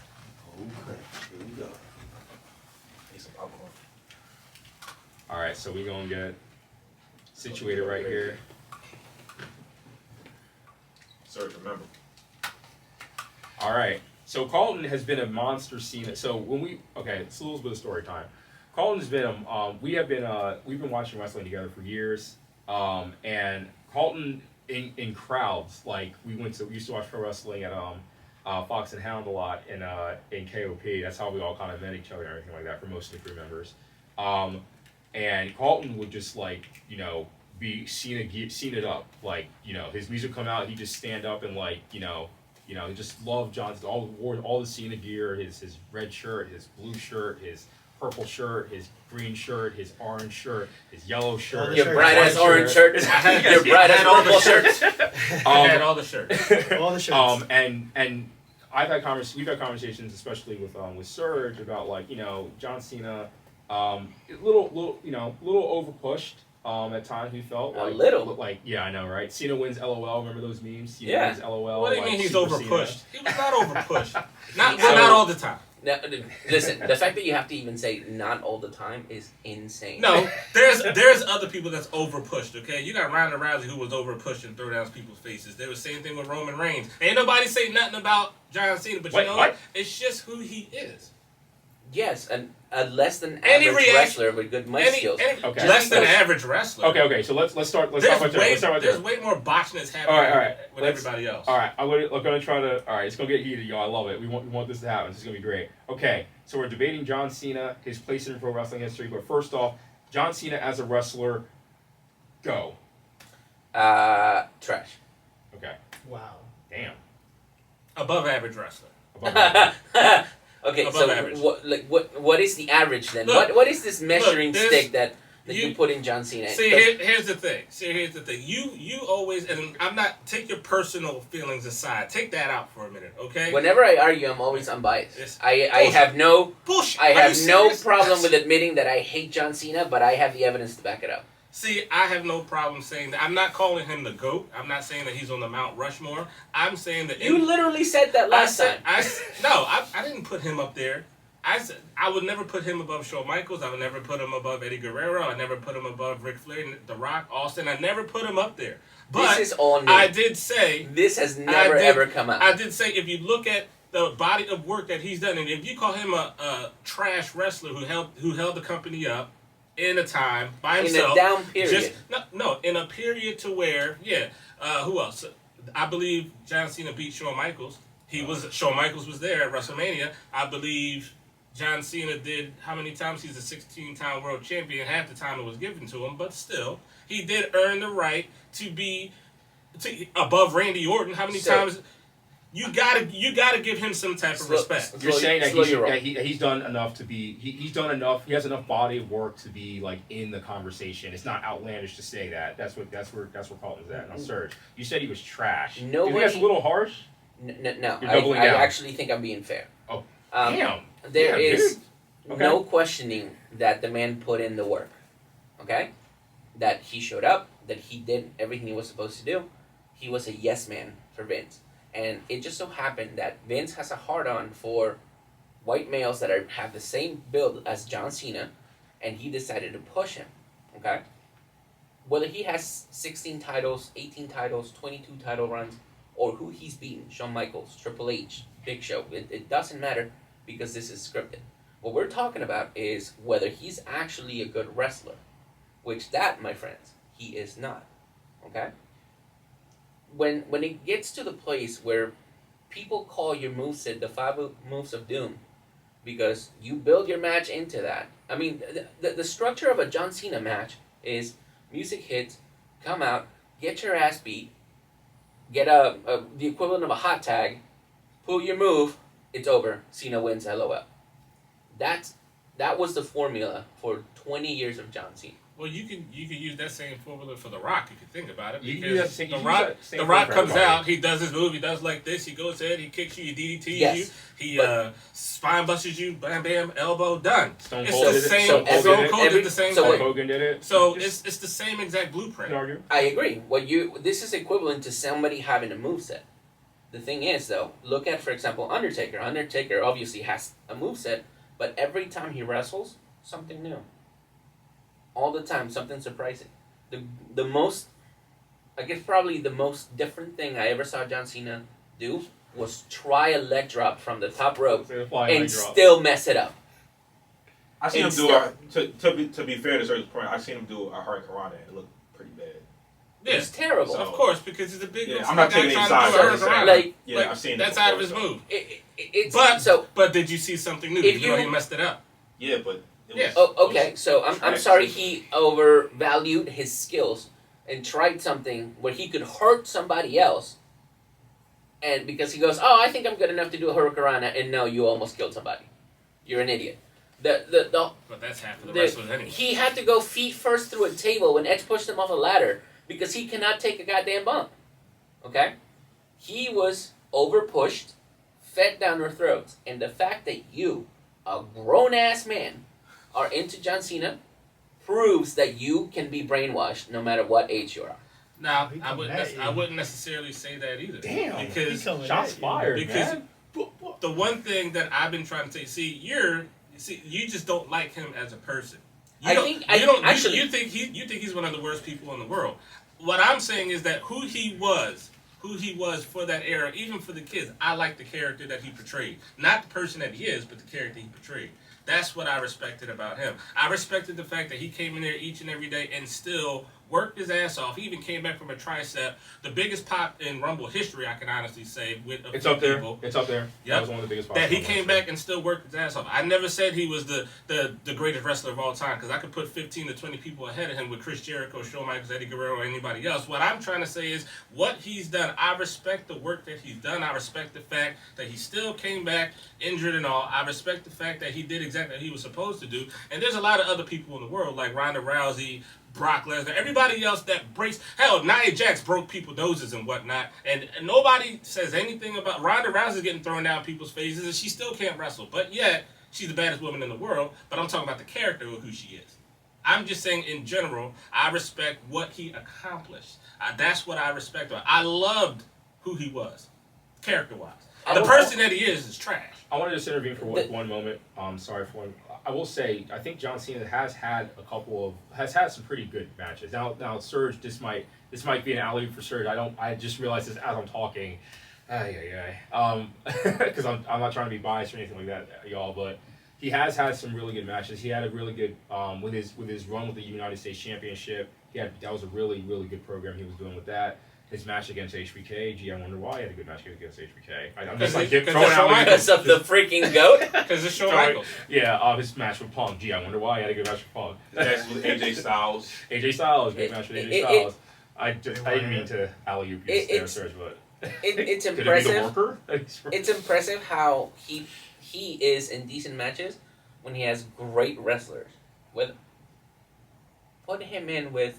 Okay, here we go. Need some popcorn. All right. So we gonna get situated right here. Surge, remember. All right. So Carlton has been a monster scene. So it's a little bit of story time. Carlton's been we've been watching wrestling together for years. And Carlton in crowds, like we used to watch pro wrestling at Fox and Hound a lot in KOP. That's how we all kind of met each other and everything like that for most of the crew members. And Carlton would just be seen it up. Like, his music come out, he'd just stand up and he just loved Johnson. Wore all the Cena gear, his red shirt, his blue shirt, his purple shirt, his green shirt, his orange shirt, his yellow shirt. the Your shirts. bright ass orange shirt. Your bright ass all the purple shirt. shirts. I had all the shirts. All the shirts. And we've had conversations, especially with Surge, about John Cena, little over pushed. At times we felt A little. Yeah, I know, right? Cena wins LOL. Remember those memes? Cena Yeah. wins LOL. What do you mean he's Super over Cena. pushed? He was not over pushed. Not So- not all the time. Now, listen, the fact that you have to even say not all the time is insane. No, there's other people that's over pushed. Okay, you got Ronda Rousey who was over pushed and throw down people's faces. There was the same thing with Roman Reigns. Ain't nobody say nothing about John Cena, but Wait, you know what? what? It's just who he is. Yes, a less than Any average reaction- wrestler with good mic skills. Okay. Less than an Because- average wrestler. Okay. So let's start. Let's start right there. Let's start right There's there. way more botchness happening All right. with Let's- everybody else. All right, we're gonna try to. All right, it's gonna get heated, y'all. I love it. We want this to happen. This is gonna be great. Okay, so we're debating John Cena, his place in pro wrestling history. But first off, John Cena as a wrestler, go. Trash. Okay. Wow. Damn. Above average wrestler. Above average. Okay, Above so average. what is the average then? Look, what is this measuring there's- stick that you- you put in John Cena? See, Because- here's the thing. You always, and I'm not, take your personal feelings aside. Take that out for a minute, okay? Whenever I argue, I'm always unbiased. It's I bullshit. have no Bullshit. I Are have you no serious? problem with admitting that I hate John Cena, but I have the evidence to back it up. See, I have no problem saying that. I'm not calling him the GOAT. I'm not saying that he's on the Mount Rushmore. I'm saying that You literally said that last time. I didn't put him up there. I said I would never put him above Shawn Michaels. I would never put him above Eddie Guerrero. I never put him above Ric Flair, The Rock, Austin. I never put him up there. But This is all new. I did say This has never did- ever come out. I did say if you look at the body of work that he's done, and if you call him a trash wrestler who held the company up in a time by in himself, a down period. just no, in a period to where who else? I believe John Cena beat Shawn Michaels. Shawn Michaels was there at WrestleMania. I believe John Cena did how many times? He's a 16-time world champion. Half the time it was given to him, but still, he did earn the right to be above Randy Orton. How many So- times? You gotta give him some type of respect. You're saying that slow your roll. he's done enough to be. He's done enough. He has enough body of work to be in the conversation. It's not outlandish to say that. That's where Carlton's at. Now, Surge, you said he was trash. Do you think that's a Nobody- little harsh? No, You're doubling I down. actually think I'm being fair. Oh, Um, damn. There Damn, is dude. Okay. no questioning that the man put in the work. Okay? That he showed up, that he did everything he was supposed to do. He was a yes man for Vince. And it just so happened that Vince has a hard-on for white males that have the same build as John Cena, and he decided to push him. Okay? Whether he has 16 titles, 18 titles, 22 title runs, or who he's beaten, Shawn Michaels, Triple H, Big Show, it doesn't matter because this is scripted. What we're talking about is whether he's actually a good wrestler, which that, my friends, he is not. Okay? When it gets to the place where people call your moveset the 5 moves of doom because you build your match into that. I mean, the structure of a John Cena match is music hits, come out, get your ass beat, get the equivalent of a hot tag, pull your move, it's over. Cena wins. LOL. That was the formula for 20 years of John Cena. Well, you can use that same formula for The Rock if you think about it. You can Because use that same- The you Rock, use that same The Rock formula for comes everybody. out, he does his move, he does like this, he goes ahead, he kicks you, he DDTs Yes, you, he but- spine busts you, bam bam, elbow, done. Stone It's Cold the did it. same. Stone Cold Stone did it. Cold did the same so Hulk thing. Hogan did it. So Just it's the same exact blueprint. can argue. I agree. This is equivalent to somebody having a moveset. The thing is, though, look at, for example, Undertaker. Undertaker obviously has a moveset, but every time he wrestles, something new. All the time, something surprising. The most, I guess probably the most different thing I ever saw John Cena do was try a leg drop from the top rope Say the flying and leg drop. still mess it up. I seen him It's do to be fair to Serge's point. I seen him do a Hurricane and it looked pretty bad. Yeah, It's terrible. So- of course, because he's a big. Yeah, I'm not taking any guy sides, trying to I'm do a saying. hurricane. Like- Yeah, Like, I've seen it that's before, out of his so- move. It's But so. but did you see something new? If You know you- he messed it up. Yeah, but it Yeah. was, Oh, okay. So I'm trash. sorry he overvalued his skills and tried something where he could hurt somebody else. And because he goes, oh, I think I'm good enough to do a hurricanrana, and no, you almost killed somebody. You're an idiot. The But that's half of the The- wrestlers anyway. he had to go feet first through a table when Edge pushed him off a ladder because he cannot take a goddamn bump. Okay? He was over pushed, fed down their throats. And the fact that you, a grown ass man, are into John Cena proves that you can be brainwashed no matter what age you are. Now He I coming wouldn't at you. I wouldn't necessarily say that either. Damn. He Because coming Shots at you. fired, Because- man. the one thing that I've been trying to say, you just don't like him as a person. I You think- don't- you don't actually- you think he's one of the worst people in the world. What I'm saying is that who he was for that era, even for the kids, I like the character that he portrayed. Not the person that he is, but the character he portrayed. That's what I respected about him. I respected the fact that he came in there each and every day and still worked his ass off. He even came back from a tricep. The biggest pop in Rumble history, I can honestly say, with a It's few up there. people. It's up there. Yep. That was one of the biggest. That he spots came on back and still worked his ass off. I never said he was the greatest wrestler of all time because I could put 15 to 20 people ahead of him with Chris Jericho, Shawn Michaels, Eddie Guerrero, or anybody else. What I'm trying to say is what he's done. I respect the work that he's done. I respect the fact that he still came back injured and all. I respect the fact that he did exactly what he was supposed to do. And there's a lot of other people in the world like Ronda Rousey, Brock Lesnar, everybody else that breaks. Hell, Nia Jax broke people's noses and whatnot, and nobody says anything about Ronda Rousey getting thrown down people's faces, and she still can't wrestle. But yet, she's the baddest woman in the world. But I'm talking about the character of who she is. I'm just saying, in general, I respect what he accomplished. That's what I respect. I loved who he was, character-wise. The person that he is trash. I want to just intervene for one moment. Sorry for one. I will say I think John Cena has had some pretty good matches. Now Serge, this might be an alley for Serge. I just realized this as I'm talking. Because I'm not trying to be biased or anything like that, y'all. But he has had some really good matches. He had a really good with his run with the United States Championship. That was a really good program he was doing with that. His match against HBK, gee, I wonder why he had a good match against HBK. I'm just like Because throwing they're out so Because of the freaking goat? Because it's Shawn Sorry. Michaels. Yeah, his match with Punk. Gee, I wonder why he had a good match with Punk. Next with AJ Styles. AJ Styles, great match with AJ Styles. I didn't mean to alley oop you there, Serge, but It's could it be the impressive. worker? It's impressive how he is in decent matches when he has great wrestlers. Put him in with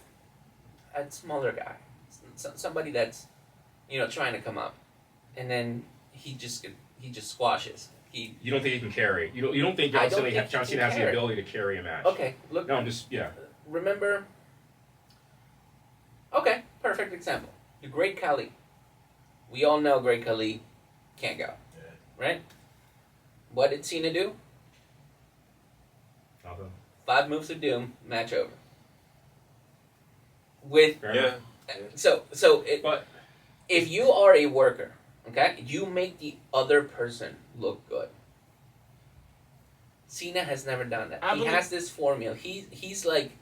a smaller guy, somebody that's trying to come up, and then he just squashes. You don't think he can carry? You don't think I John don't Cena, think he John can Cena has the carry. ability to carry a match? Okay, look. No, I'm just Remember. Okay, perfect example. The Great Khali. We all know Great Khali can't go, right? What did Cena do? Nothing. 5 moves of doom, match over. With Fair Yeah. enough. But if you are a worker, okay, you make the other person look good. Cena has never done that. He has this formula. He's like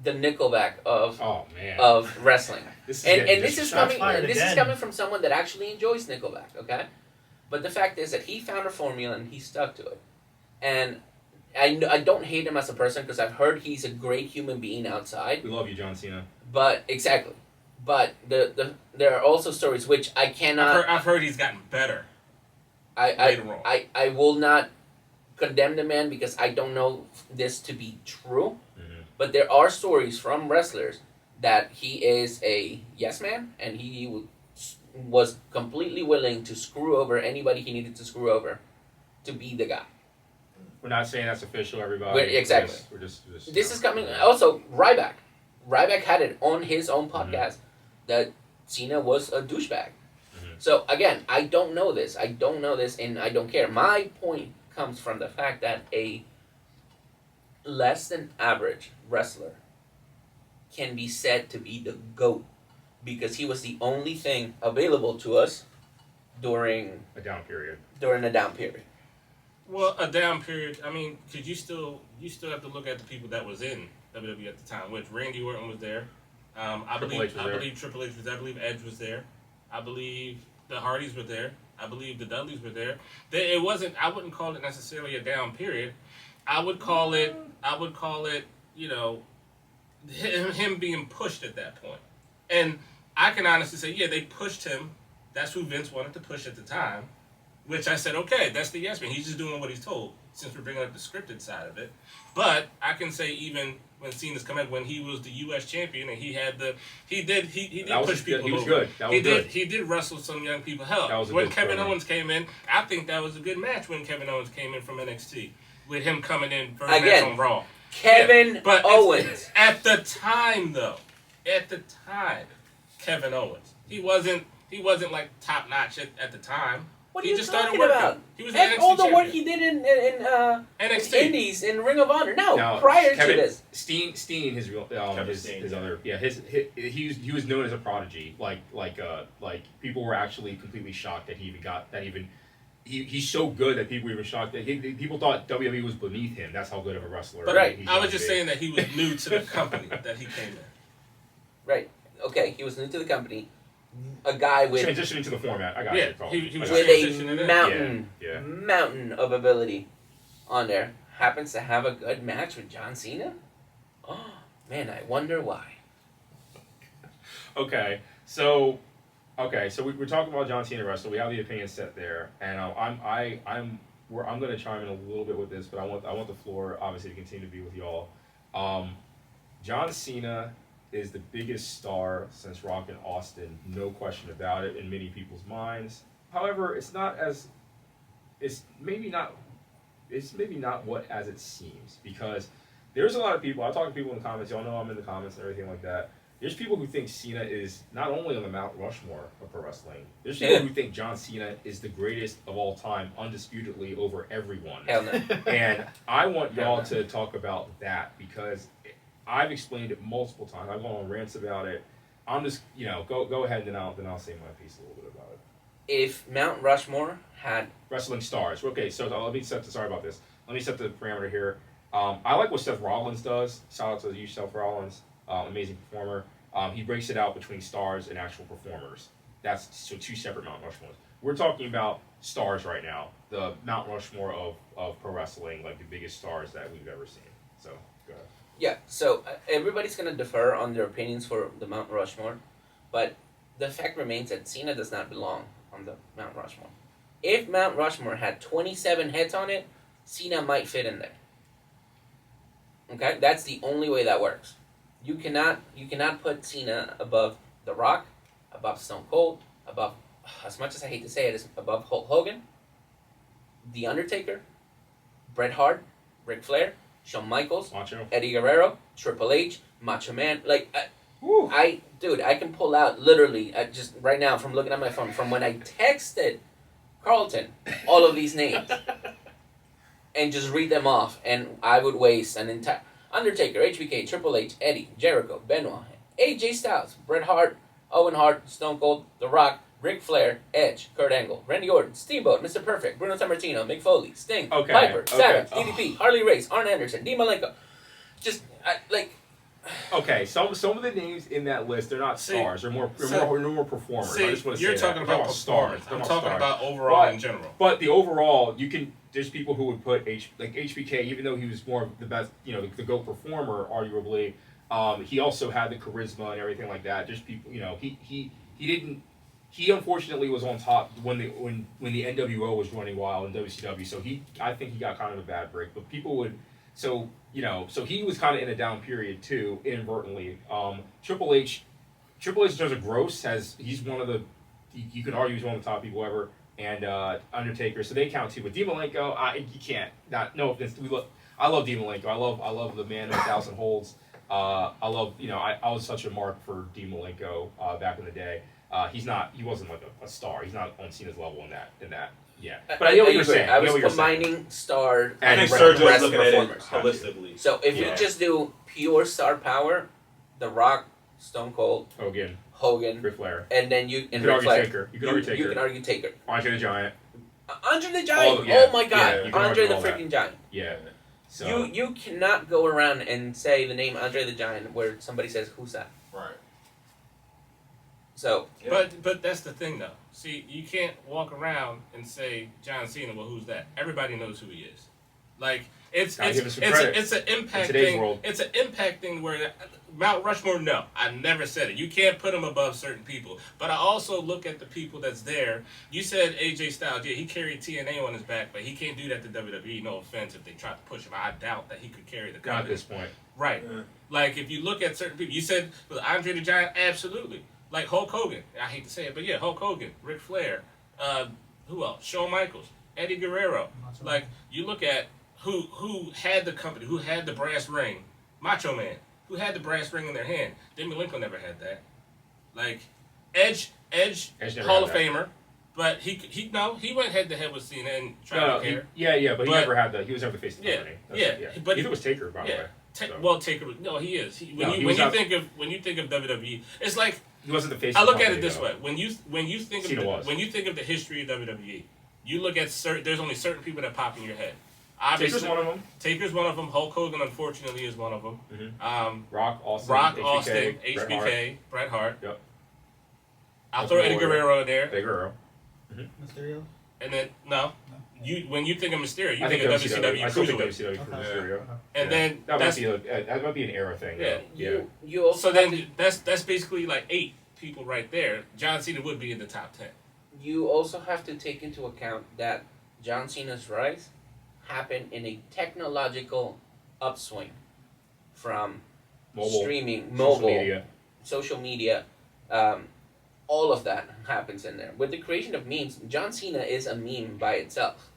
the Nickelback of oh man, wrestling. this is And getting this is disrespectful. coming. fired This is again. coming from someone that actually enjoys Nickelback. Okay, but the fact is that he found a formula and he stuck to it. And I don't hate him as a person because I've heard he's a great human being outside. We love you, John Cena. But exactly, but there are also stories which I cannot. I've heard he's gotten better. later on. I will not condemn the man because I don't know this to be true. Mhm. But there are stories from wrestlers that he is a yes man and he was completely willing to screw over anybody he needed to screw over to be the guy. We're not saying that's official, everybody. Exactly. We're just This is coming. Also, Ryback. Ryback had it on his own podcast that Cena was a douchebag. So again, I don't know this. And I don't care. My point comes from the fact that a less than average wrestler can be said to be the GOAT because he was the only thing available to us during a down period. a down period. Well, a down period. I mean, because you still have to look at the people that was in WWE at the time. Which Randy Orton was there. I believe Triple H was there. I believe Edge was there. I believe the Hardys were there. I believe the Dudleys were there. It wasn't. I wouldn't call it necessarily a down period. I would call it. You know, him being pushed at that point. And I can honestly say, yeah, they pushed him. That's who Vince wanted to push at the time. Which I said, okay, that's the yes man. He's just doing what he's told. Since we're bringing up the scripted side of it, but I can say even when Cena's come in, when he was the U.S. champion and he did push people. He was over. good. That was good. He did wrestle some young people. Hell, When Kevin Owens came in, I think that was a good match when Kevin Owens came in from NXT with him coming in first match on Raw. Kevin Owens. At the time, Kevin Owens. He wasn't like top notch at the time. What he are you just talking started working. about? He was And an all the NXT work champion. he did in NXT. Indies in Ring of Honor. No, Now, prior Kevin, to this. Steen, his real, Steen, his yeah. other, he was known as a prodigy. Like people were actually completely shocked that he even got that even. He's so good that people were even shocked that people thought WWE was beneath him. That's how good of a wrestler. But Right. I was just saying that he was new to the company that he came in. Right. Okay, he was new to the company. A guy with transitioning to the format. I got Yeah, it. Probably. he was I got transitioning it. in. Yeah. mountain of ability on there. Happens to have a good match with John Cena. Oh man, I wonder why. Okay, so we're talking about John Cena wrestler. We have the opinion set there, and I'm going to chime in a little bit with this, but I want the floor obviously to continue to be with y'all. John Cena is the biggest star since Rock and Austin, no question about it, in many people's minds. However, it's maybe not what as it seems, because there's a lot of people. I talk to people in the comments. Y'all know I'm in the comments and everything like that. There's people who think Cena is not only on the Mount Rushmore of pro wrestling. There's people who think John Cena is the greatest of all time, undisputedly over everyone. Hell no. And I want y'all to talk about that because I've explained it multiple times. I've gone on rants about it. I'm just, go ahead and then I'll say my piece a little bit about it. If Mount Rushmore had Wrestling stars. Okay, so let me set the parameter here. I like what Seth Rollins does. Shout out to you, Seth Rollins. Amazing performer. He breaks it out between stars and actual performers. That's so two separate Mount Rushmores. We're talking about stars right now. The Mount Rushmore of pro wrestling, like the biggest stars that we've ever seen. So, go ahead. Yeah, so everybody's going to defer on their opinions for the Mount Rushmore, but the fact remains that Cena does not belong on the Mount Rushmore. If Mount Rushmore had 27 heads on it, Cena might fit in there. Okay? That's the only way that works. You cannot put Cena above The Rock, above Stone Cold, above, as much as I hate to say it, is above Hulk Hogan, The Undertaker, Bret Hart, Ric Flair, Shawn Michaels, Macho. Eddie Guerrero, Triple H, Macho Man. I can pull out literally just right now from looking at my phone from when I texted Carlton all of these names and just read them off, and I would waste an entire Undertaker, HBK, Triple H, Eddie, Jericho, Benoit, AJ Styles, Bret Hart, Owen Hart, Stone Cold, The Rock, Ric Flair, Edge, Kurt Angle, Randy Orton, Steamboat, Mr. Perfect, Bruno Sammartino, Mick Foley, Sting, Okay, Piper, okay. Savage, Oh. DDP, Harley Race, Arn Anderson, Dean Malenko. Okay, some of the names in that list, they're not stars. They're more performers. I just want to you're say talking that. about performance. I'm talking stars. about overall But- in general. But the overall, there's people who would put HBK, even though he was more of the best, the GOAT performer, arguably. He also had the charisma and everything like that. Just people, he didn't he unfortunately was on top when the NWO was running wild in WCW. So I think he got kind of a bad break. But people would, so he was kind of in a down period too, inadvertently. Triple H in terms of gross he's one of the, you could argue he's one of the top people ever, and Undertaker, so they count too. But Dean Malenko, you can't. No offense, I love Dean Malenko. I love the man of 1,000 holds. I love, I was such a mark for Dean Malenko back in the day. He wasn't like a star. He's not on Cena's level in that. Yeah, but I know what you're saying. I was combining star I and think Sergio is looking at it performers. holistically. So if we just do pure star power, The Rock, Stone Cold, Hogan, Ric Flair, and then you could argue Taker. You can argue Taker. Andre the Giant. Andre the Giant. Yeah. Oh my God, Yeah, Andre the all freaking Giant. Yeah. So You cannot go around and say the name Andre the Giant where somebody says who's that. Right. So, But that's the thing though. See, you can't walk around and say John Cena. Well, who's that? Everybody knows who he is. Like it's Gotta give us some an credit. impact In today's thing. world. It's an impact thing where Mount Rushmore. No, I never said it. You can't put him above certain people. But I also look at the people that's there. You said AJ Styles. Yeah, he carried TNA on his back, but he can't do that to WWE. No offense if they try to push him. I doubt that he could carry the company. not at this point. Right. Yeah. Like, if you look at certain people, you said with Andre the Giant, absolutely. Like Hulk Hogan. I hate to say it, but yeah, Hulk Hogan, Ric Flair, who else? Shawn Michaels, Eddie Guerrero. Like, you look at who had the company, who had the brass ring, Macho Man, who had the brass ring in their hand. Demi Malenko never had that. Like, Edge never Hall had of that. Famer, but he went head to head with Cena and tried to care. But he never had that. He was never the face of the company. But neither was Taker, by the way. Well, Taker. No, he is. When you think of WWE, it's like he wasn't the face. I of the look at company, it this though. way: when you think Cena was. when you think of the history of WWE, you look at there's only certain people that pop in your head. Taker's one of them. Taker's one of them. Hulk Hogan, unfortunately, is one of them. Mm-hmm. Rock, Austin, HBK, Bret Hart. Yep. I'll throw Eddie Guerrero in there. Big Guerrero. Mysterio. And then when you think of Mysterio, you I think think of WCW. I still think Cruiserweight. WCW for Mysterio. And then that might be an era thing. Yeah. Yeah. you also So then that's basically like 8 people right there. John Cena would be in the top 10. you also have to take into account that John Cena's rise happened in a technological upswing from Mobile, streaming, social media, all of that happens in there. With the creation of memes, John Cena is a meme by itself.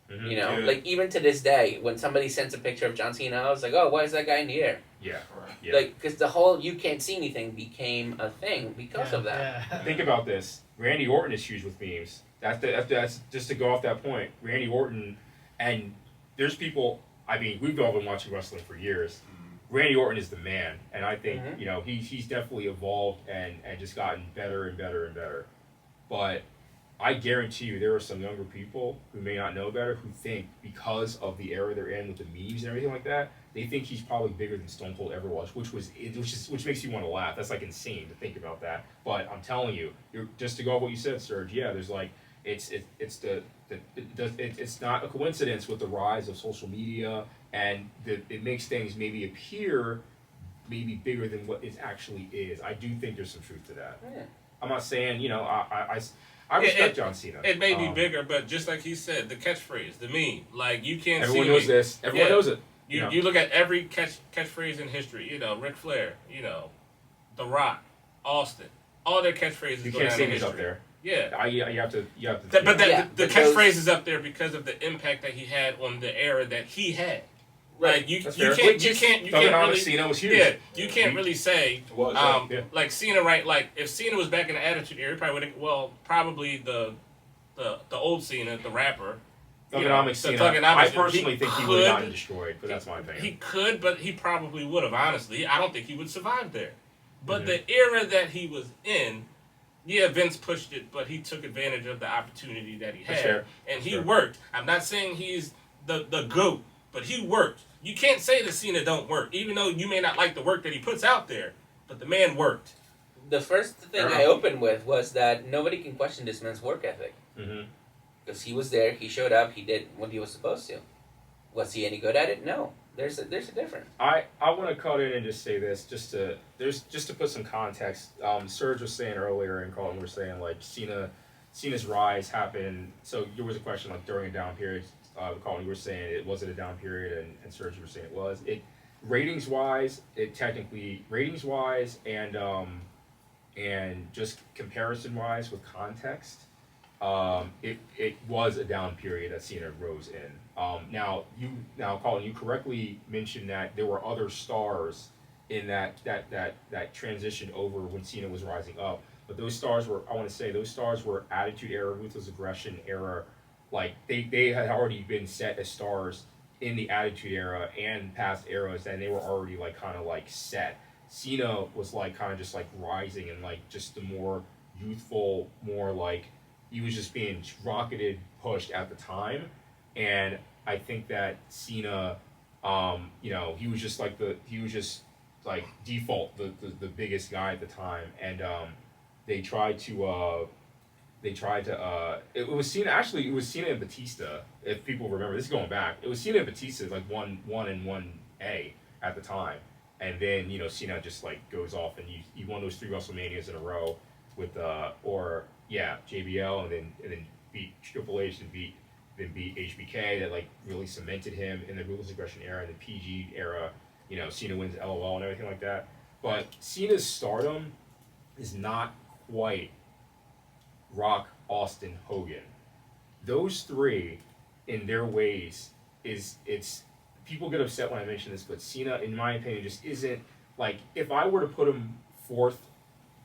Mm-hmm. You know, Yeah. like even to this day, when somebody sends a picture of John Cena, I was like, oh, why is that guy in the air? Yeah. Right. Yeah. Like, because the whole "you can't see anything" became a thing because of that. Yeah. Think about this. Randy Orton is huge with memes. That's just to go off that point. Randy Orton, and there's people. I mean, we've all been watching wrestling for years. Randy Orton is the man, and I think Mhm. he's definitely evolved and just gotten better and better and better. But I guarantee you, there are some younger people who may not know better who think because of the era they're in with the memes and everything like that, they think he's probably bigger than Stone Cold ever was, which makes you want to laugh. That's like insane to think about that. But I'm telling you, just to go off what you said, Serge. Yeah, there's like it's not a coincidence with the rise of social media, and it makes things maybe appear maybe bigger than what it actually is. I do think there's some truth to that. Yeah. I'm not saying I respect John Cena. It may be bigger, but just like he said, the catchphrase, the meme, like you can't Everyone see knows me. this. Everyone knows it. You look at every catchphrase in history. Ric Flair. The Rock, Austin. All their catchphrases. You go can't down see in these history. up there. Yeah. You have to. But Yeah, the but catchphrase those- is up there because of the impact that he had on the era that he had. Right. Like you That's can't fair. you can't Thugonomics, really Cena was huge. yeah you can't really say It was, yeah. like Cena, right? Like if Cena was back in the Attitude Era, he probably would have probably the old Cena, the rapper. Thugonomics, the Cena. Thugonomics, I personally think he would have could- gotten destroyed, but that's my opinion. He could, but he probably would have. Honestly, I don't think he would survive there. But Mhm. the era that he was in, yeah, Vince pushed it, but he took advantage of the opportunity that he had, That's fair. and he Sure. worked. I'm not saying he's the GOAT, but he worked. You can't say that Cena don't work, even though you may not like the work that he puts out there, but the man worked. The first thing Fair I enough. opened with was that nobody can question this man's work ethic. Mm-hmm. Because he was there, he showed up, he did what he was supposed to. Was he any good at it? No. There's a difference. I want to cut in and just say this, just to put some context. Serge was saying earlier, and Carlton were saying like Cena's rise happened. So there was a question like during a down period. Carlton, you were saying it wasn't a down period, and Serge were saying it was. It ratings wise, and just comparison wise with context. It was a down period that Cena rose in. Now, Colin, you correctly mentioned that there were other stars in that transitioned over when Cena was rising up. But those stars were Attitude Era, Ruthless Aggression Era. Like they had already been set as stars in the Attitude Era and past eras, and they were already like kind of like set. Cena was like kind of just like rising and like just the more youthful, more like he was just being rocketed, pushed at the time. And I think that Cena, he was just default the biggest guy at the time, and it was Cena and Batista, if people remember. This is going back. It was Cena and Batista like one and 1A at the time, and then Cena just like goes off, and you won those 3 WrestleManias in a row with JBL, and then beat Triple H and beat HBK. That like really cemented him in the Ruthless Aggression era and the PG era. Cena wins LOL and everything like that. But Cena's stardom is not quite Rock, Austin, Hogan. Those 3, in their ways, it's people get upset when I mention this, but Cena, in my opinion, just isn't like, if I were to put him 4th,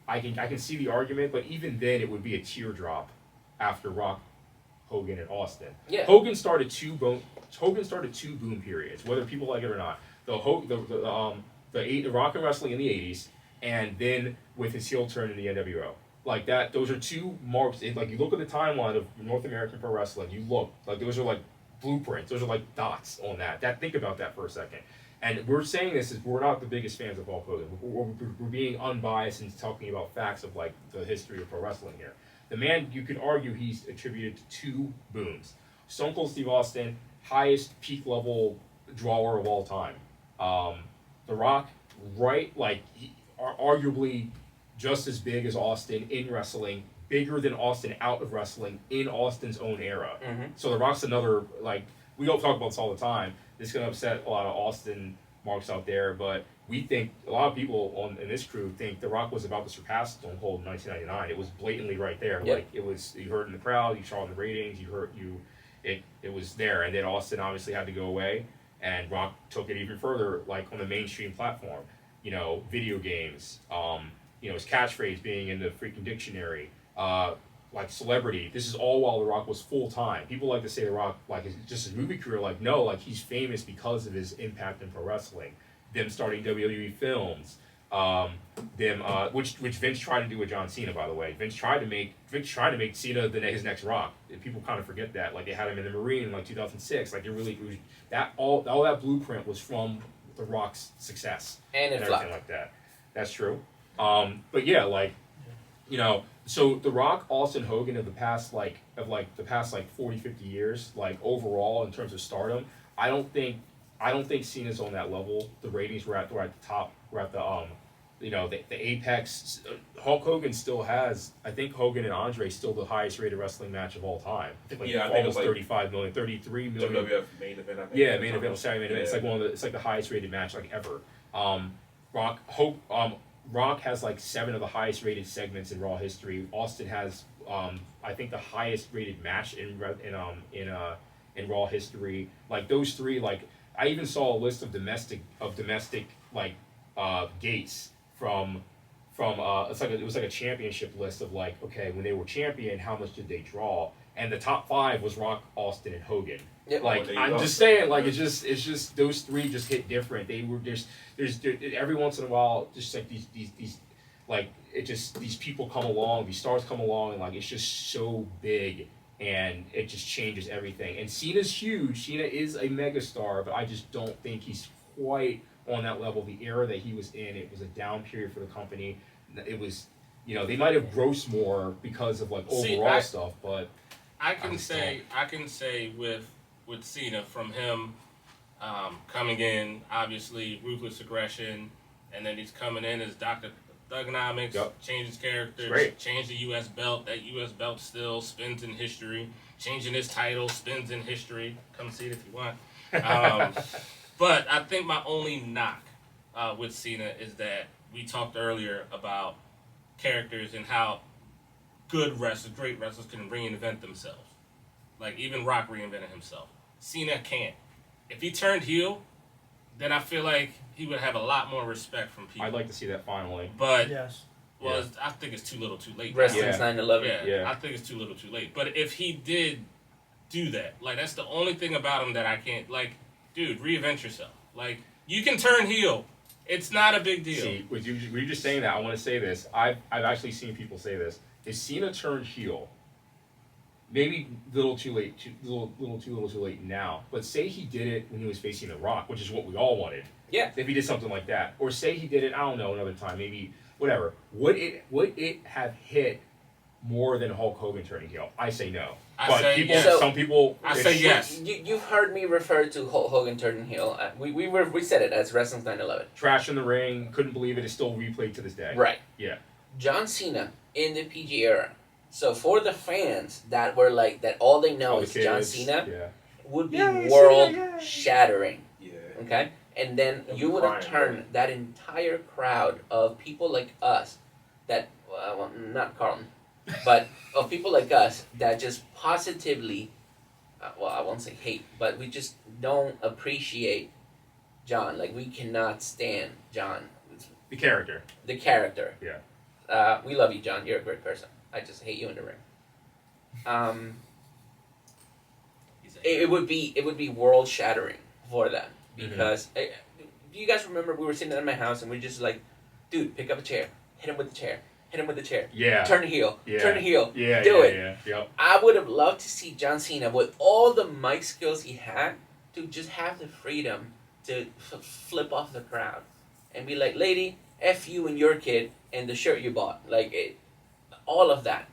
I can see the argument, but even then it would be a teardrop after Rock, Hogan, and Austin. Yeah. Hogan started 2 boom periods, whether people like it or not. The Rock and Wrestling in the 80s, and then with his heel turn in the NWO. Like that, those are 2 marks. Like you look at the timeline of North American Pro Wrestling, you look like those are like blueprints. Those are like dots on that. Think about that for a second. And we're saying this is we're not the biggest fans of Hulk Hogan. We're being unbiased and talking about facts of like the history of pro wrestling here. The man, you could argue he's attributed to 2 booms. Stone Cold Steve Austin, highest peak level drawer of all time. The Rock, right, like arguably just as big as Austin in wrestling, bigger than Austin out of wrestling in Austin's own era. Mm-hmm. So The Rock's another, like, we don't talk about this all the time. This is going to upset a lot of Austin marks out there, but we think, a lot of people in this crew think The Rock was about to surpass Stone Cold in 1999. It was blatantly right there. Yep. Like, it was, you heard in the crowd, you saw in the ratings, it was there. And then Austin obviously had to go away, and Rock took it even further, like, on the mainstream platform. Video games, his catchphrase being in the freaking dictionary, like celebrity. This is all while The Rock was full time. People like to say The Rock, like, is just his movie career. Like, no, like he's famous because of his impact in pro wrestling. Them starting WWE films, which Vince tried to do with John Cena, by the way. Vince tried to make Cena his next Rock. People kind of forget that. Like, they had him in the Marine in like 2006. Like, it was that all that blueprint was from The Rock's success And everything flopped. like that. That's true. But yeah, like, so The Rock, Austin, Hogan of the past 40, 50 years, like, overall in terms of stardom, I don't think Cena's on that level. The ratings were at the top. We're at the apex. Hulk Hogan still has, I think Hogan and Andre still the highest rated wrestling match of all time. I think I think almost it's like 35 million, 33 million. WWF main event, I think. Yeah, main event. Sorry, main event. Yeah. It's like the highest rated match like ever. Rock has like 7 of the highest rated segments in Raw history. Austin has I think the highest rated match in Raw history. Like, those 3, like, I even saw a list of domestic like gates from it was like a championship list of like, okay, when they were champion, how much did they draw? And the top 5 was Rock, Austin, and Hogan. Yep. Like, there you I'm go. just saying, like, it's just those 3 just hit different. They were just there's every once in a while, just like these like, it just, these people come along, these stars come along, and like, it's just so big, and it just changes everything. And Cena's huge. Cena is a megastar, but I just don't think he's quite on that level. The era that he was in, it was a down period for the company. It was, they might have grossed more because of like overall stuff, but I can say with Cena, from him Coming in, obviously, ruthless aggression, and then he's coming in as Dr. Thugonomics, Yep. change his characters, Great. change the U.S. belt. That U.S. belt still spins in history. Changing his title spins in history. Come see it if you want. But I think my only knock with Cena is that we talked earlier about characters and how good wrestlers, great wrestlers, can reinvent themselves. Like, even Rock reinvented himself. Cena can't. If he turned heel, then I feel like he would have a lot more respect from people. I'd like to see that finally. But, Yes. well, I think it's too little too late. Wrestling's Yeah. 9/11. Yeah. I think it's too little too late. But if he did do that, like, that's the only thing about him that I can't, like, dude, reinvent yourself. Like, you can turn heel. It's not a big deal. See, with you just saying that, I want to say this. I've actually seen people say this. If Cena turned heel, maybe little too late, too late now. But say he did it when he was facing The Rock, which is what we all wanted. Yeah. If he did something like that, or say he did it, I don't know, another time, maybe whatever. Would it have hit more than Hulk Hogan turning heel? I say no. I But say people, yes. some people, I it's- say yes. You've heard me refer to Hulk Hogan turning heel. We said it as Wrestling's 9/11. Trash in the ring, couldn't believe it. It's still replayed to this day. Right. Yeah. John Cena in the PG era. So for the fans that were like that, all they know All the is John kids, Cena Yeah. would be Yeah, world Cena, yeah. shattering. Yeah. Okay, and then They'll you be would have crying, turned that entire crowd of people like us, that well, not Carlton, but of people like us that just positively, well, I won't say hate, but we just don't appreciate John. Like, we cannot stand John, The character. the character. Yeah. We love you, John. You're a great person. I just hate you in the ring. He's a- It would be world shattering for them Mm-hmm. because do you guys remember we were sitting at my house and we're just like, dude, pick up a chair, hit him with the chair, hit him with the chair, Yeah. turn heel, Yeah. turn heel, Yeah. do yeah, it. Yeah. Yep. I would have loved to see John Cena with all the mic skills he had to just have the freedom to flip off the crowd and be like, lady, F you and your kid and the shirt you bought, like all of that,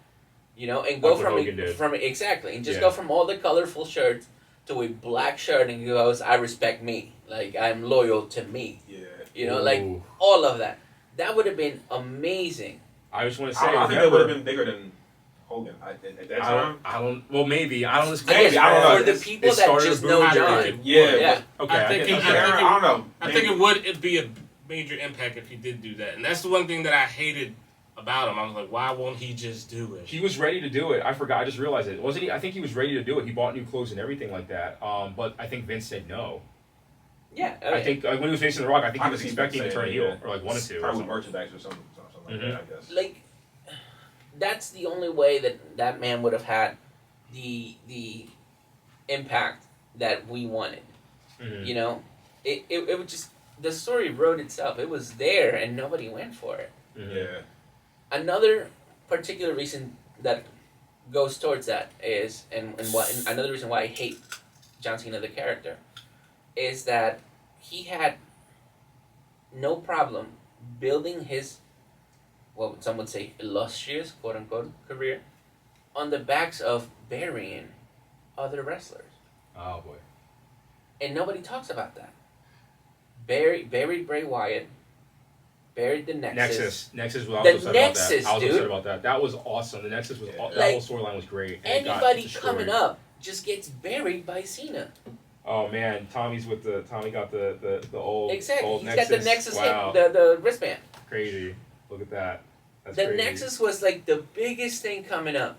you know, and go Like what Hogan did. from exactly, and just Yeah. go from all the colorful shirts to a black shirt and he goes, I respect me, like I'm loyal to me, Yeah. you know, like Ooh. all of that. That would have been amazing. I just want to I, say, don't know, I think that would have been bigger than Hogan at that time. I don't. Well, maybe. I don't. I guess Maybe, I don't know. for the It's- people it that started just a know boom John. period. Yeah. Yeah. Okay. I think get it- that. I don't know. I think it'd be a major impact if he did do that. And that's the one thing that I hated about him. I was like, why won't he just do it? He was ready to do it. I forgot. I just realized it. Wasn't he? I think he was ready to do it. He bought new clothes and everything like that. But I think Vince said no. Yeah, I think when he was facing The Rock, I think he was Obviously, expecting to Vince turn said, heel yeah. or like wanted to. or Probably something. merchandise or something like that, I guess. like that's the only way that man would have had the impact that we wanted. Mhm. You know, it would just, the story wrote itself. It was there and nobody went for it. Mhm. Yeah. Another particular reason that goes towards that is, and another reason why I hate John Cena the character is that he had no problem building his, what some would say, illustrious, quote unquote, career on the backs of burying other wrestlers. Oh boy. And nobody talks about that. Buried Bray Wyatt, buried the Nexus. Nexus was The upset Nexus, about that. I was dude. upset about that. That was awesome. The Nexus was Yeah. that Like, whole storyline was great. and it got Anybody destroyed. coming up just gets buried by Cena. Oh man, Tommy got the old Exactly. old He's Nexus. got the Nexus Wow. hit, the wristband. Crazy. Look at that. That's The crazy. Nexus was like the biggest thing coming up.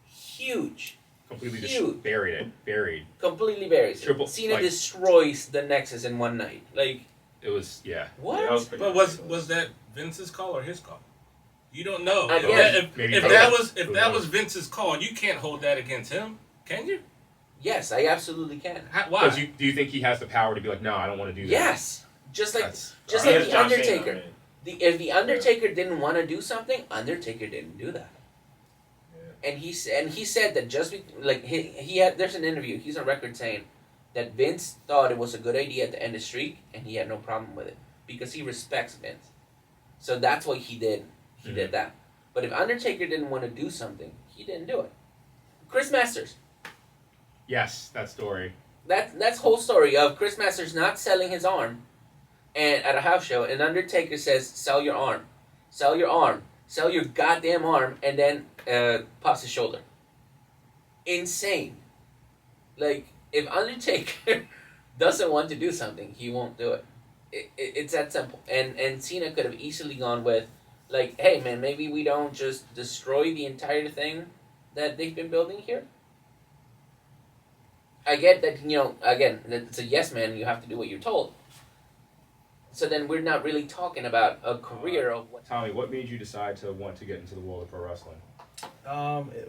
Huge. completely huge. buried it. Buried. Completely buries it. Triple- Cena like- destroys the Nexus in one night. Like, It was yeah. what? Yeah, that was pretty But ridiculous. was that Vince's call or his call? You don't know. I If guess. that- Maybe if both. that was Who that knows? was Vince's call, you can't hold that against him, can you? Yes, I absolutely can. Why? Because do you think he has the power to be like, no, I don't want to do that? Yes. Just like That's- just He like is the John Cena, Undertaker. I mean. If the Undertaker didn't want to do something, Undertaker didn't do that. Yeah. And he said that just like he had, there's an interview, he's on record saying that Vince thought it was a good idea to end the streak and he had no problem with it because he respects Vince. So that's what he did. He did that. But if Undertaker didn't want to do something, he didn't do it. Chris Masters. Yes, that story. That's whole story of Chris Masters not selling his arm, and at a house show, and Undertaker says, "Sell your arm, sell your arm, sell your goddamn arm," and then pops his shoulder. Insane. Like, if Undertaker doesn't want to do something, he won't do it. It's that simple. And Cena could have easily gone with, like, hey man, maybe we don't just destroy the entire thing that they've been building here. I get that, again, it's a yes man, you have to do what you're told. So then we're not really talking about a career of what. Tommy, what made you decide to want to get into the world of pro wrestling?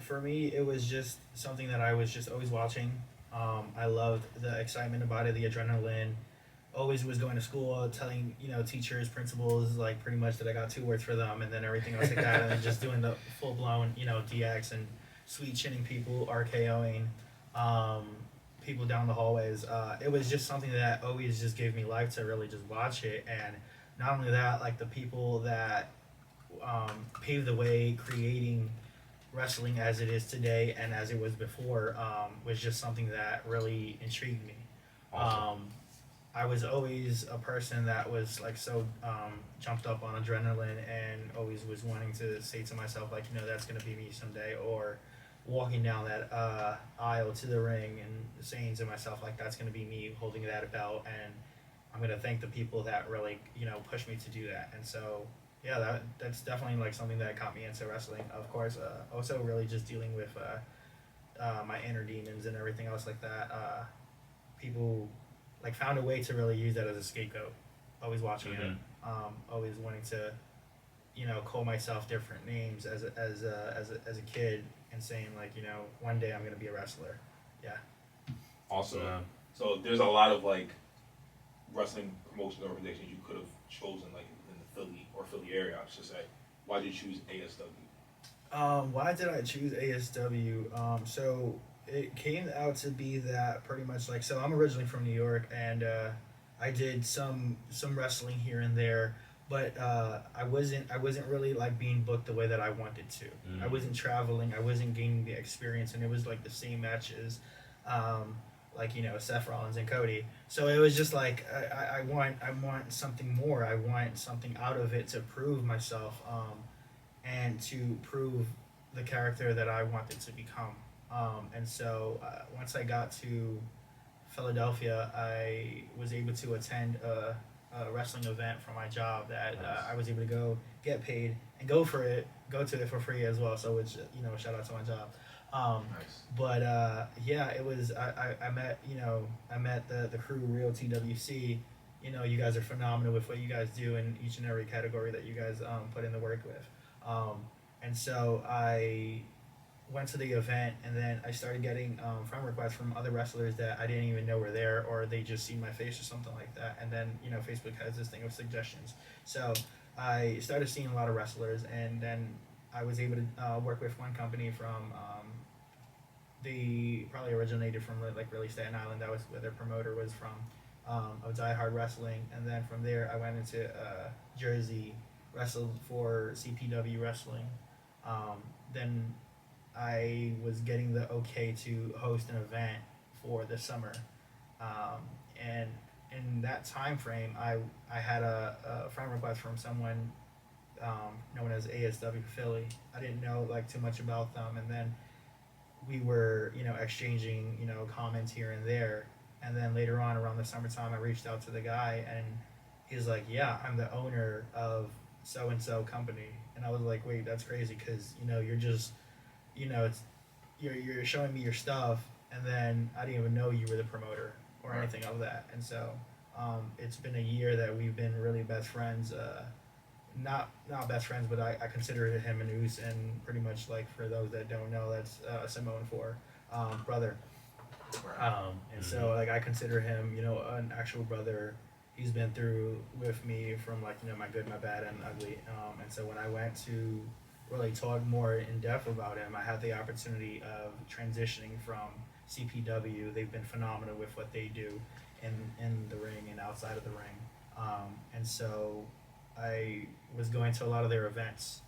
For me, it was just something that I was just always watching. I loved the excitement about it, the adrenaline. Always was going to school, telling teachers, principals, like pretty much that I got 2 words for them, and then everything else like that, and then just doing the full blown DX and sweet chinning people, RKOing people down the hallways. It was just something that always just gave me life to really just watch it, and not only that, like the people that paved the way, creating wrestling as it is today and as it was before, was just something that really intrigued me. Awesome. I was always a person that was like so jumped up on adrenaline and always was wanting to say to myself like, that's gonna be me someday, or walking down that aisle to the ring and saying to myself like, that's gonna be me holding that belt, and I'm gonna thank the people that really pushed me to do that. And so yeah, that's definitely like something that got me into wrestling. Of course, also really just dealing with my inner demons and everything else like that. People like found a way to really use that as a scapegoat. Always watching it, always wanting to, call myself different names as a kid, and saying like, one day I'm gonna be a wrestler. Yeah. Awesome, So- man. So there's a lot of like wrestling promotion organizations you could have chosen like in the Philly area, I should say. Why did you choose ASW? Why did I choose ASW? So it came out to be that pretty much like, so I'm originally from New York, and I did some wrestling here and there, but I wasn't really like being booked the way that I wanted to. I wasn't traveling, I wasn't gaining the experience, and it was like the same matches, like Seth Rollins and Cody. So it was just like I want something more. I want something out of it to prove myself, and to prove the character that I wanted to become. And so once I got to Philadelphia, I was able to attend a wrestling event for my job that I was able to go get paid and go to it for free as well. So which shout out to my job. Nice. But yeah, it was I met the crew, Real TWC. You guys are phenomenal with what you guys do in each and every category that you guys put in the work with. And so I went to the event, and then I started getting friend requests from other wrestlers that I didn't even know were there, or they just seen my face or something like that. And then Facebook has this thing of suggestions, so I started seeing a lot of wrestlers, and then I was able to work with one company from they probably originated from like really Staten Island. That was where their promoter was from, of Die Hard Wrestling. And then from there I went into Jersey, wrestled for CPW Wrestling. Then I was getting the okay to host an event for the summer, and in that time frame, I had a friend request from someone known as ASW Philly. I didn't know like too much about them, and then we were exchanging comments here and there, and then later on around the summertime, I reached out to the guy, and he's like, "Yeah, I'm the owner of so and so company," and I was like, "Wait, that's crazy, because you're just." It's you're showing me your stuff, and then I didn't even know you were the promoter or anything of that. And so it's been a year that we've been really best friends. Not best friends, but I consider him an Us, and pretty much like for those that don't know, that's Simone for brother. And so like I consider him an actual brother. He's been through with me from like my good, my bad, and ugly. And so when I went to really talk more in depth about him, I had the opportunity of transitioning from CPW. They've been phenomenal with what they do in the ring and outside of the ring. And so I was going to a lot of their events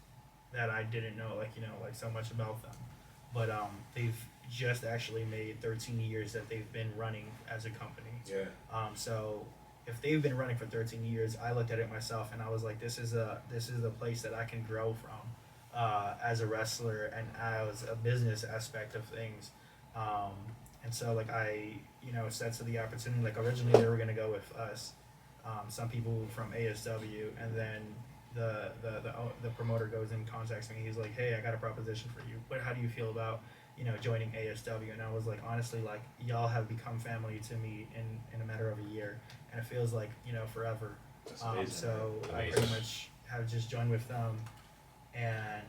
that I didn't know like so much about them. but they've just actually made 13 years that they've been running as a company. Yeah. So if they've been running for 13 years, I looked at it myself and I was like, this is a place that I can grow from as a wrestler and as a business aspect of things. And so like I, said to the opportunity, like originally they were gonna go with us, some people from ASW, and then the promoter goes and contacts me. He's like, hey, I got a proposition for you. But how do you feel about joining ASW? And I was like, honestly, like y'all have become family to me in a matter of a year, and it feels like forever. That's amazing. So I Amazing. pretty much have just joined with them, and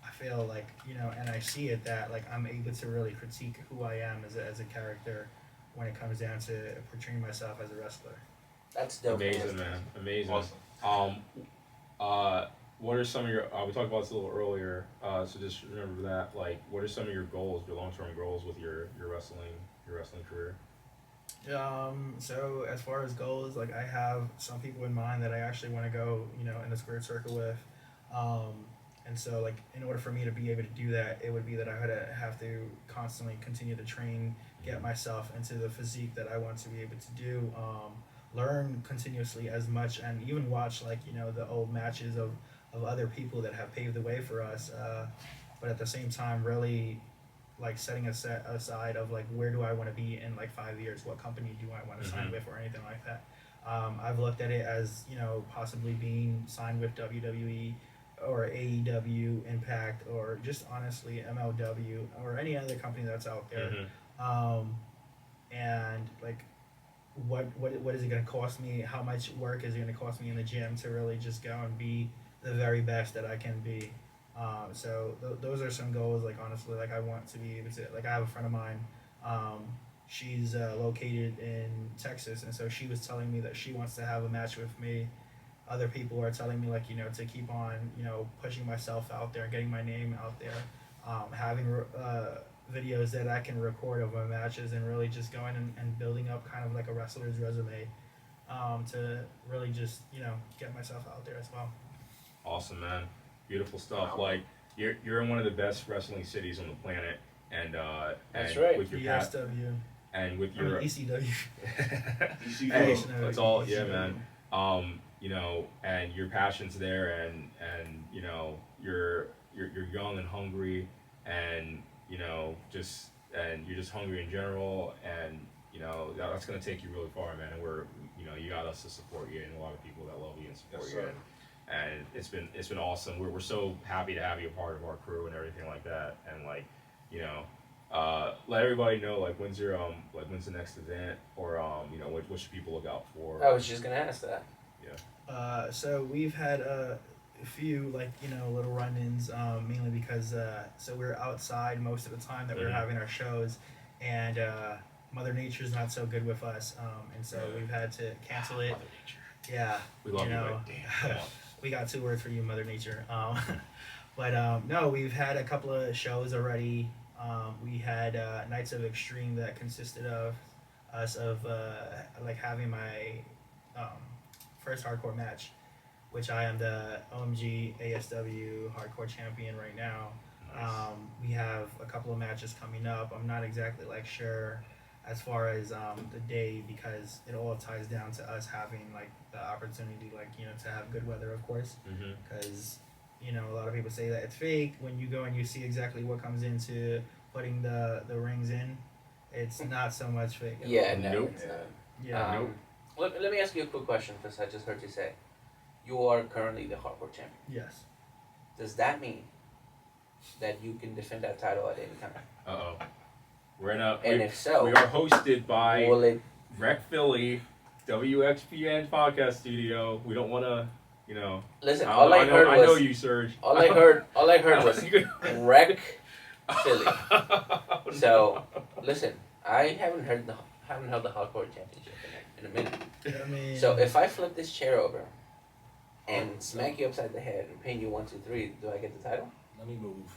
I feel like and I see it that like I'm able to really critique who I am as a character when it comes down to portraying myself as a wrestler. That's dope. Amazing, man. Amazing. Awesome. What are some of your? We talked about this a little earlier. So just remember that. Like, what are some of your goals, your long-term goals with your wrestling career? So as far as goals, like I have some people in mind that I actually want to go, in the squared circle with. And so like in order for me to be able to do that, it would be that I would have to constantly continue to train, get myself into the physique that I want to be able to do, learn continuously as much, and even watch like, the old matches of other people that have paved the way for us. But at the same time, really like setting aside of like, where do I want to be in like 5 years? What company do I want to sign with or anything like that? I've looked at it as, possibly being signed with WWE or AEW, Impact, or just honestly MLW or any other company that's out there. And like, what is it going to cost me? How much work is it going to cost me in the gym to really just go and be the very best that I can be? So those are some goals. Like honestly, like I want to be able to. Like I have a friend of mine. She's located in Texas, and so she was telling me that she wants to have a match with me. Other people are telling me like to keep on pushing myself out there, getting my name out there, having videos that I can record of my matches, and really just going and building up kind of like a wrestler's resume, to really just get myself out there as well. Awesome, man. Beautiful stuff. Like you're in one of the best wrestling cities on the planet, and That's and right. with your ESW. and with I mean, your ECW. Hey, ECW. that's all. Yeah, man. And your passion's there, and you're young and hungry, and just and you're just hungry in general, and that's gonna take you really far, man. And we're you got us to support you, and a lot of people that love you and support you. And it's been awesome. We're so happy to have you a part of our crew and everything like that. And like, let everybody know like when's the next event, or what should people look out for? I was just gonna ask that. So we've had a few like little run-ins, mainly because so we're outside most of the time that we're having our shows, and Mother Nature's not so good with us, and so we've had to cancel it. Mother Nature. Yeah, We love you, like, damn. we got 2 words for you, Mother Nature. But no, we've had a couple of shows already. We had Nights of Extreme that consisted of us like having my first hardcore match, which I am the OMG ASW hardcore champion right now. Nice. We have a couple of matches coming up. I'm not exactly like sure as far as the day, because it all ties down to us having like the opportunity, like to have good weather, of course, because a lot of people say that it's fake. When you go and you see exactly what comes into putting the rings in, it's not so much fake at Yeah, all. no, Nope. it's not. Yeah. Nope. Let me ask you a quick question, because I just heard you say you are currently the hardcore champion. Yes. Does that mean that you can defend that title at any time? We're in a. And we, if so, we are hosted by will it? Rec Philly, WXPN podcast studio. We don't want to, Listen, I all I heard I know was you, Serge. all I heard was Rec Philly. So listen, I haven't held the hardcore championship in a minute. I mean, So if I flip this chair over and smack you upside the head and pin you 1, 2, 3, do I get the title? Let me move.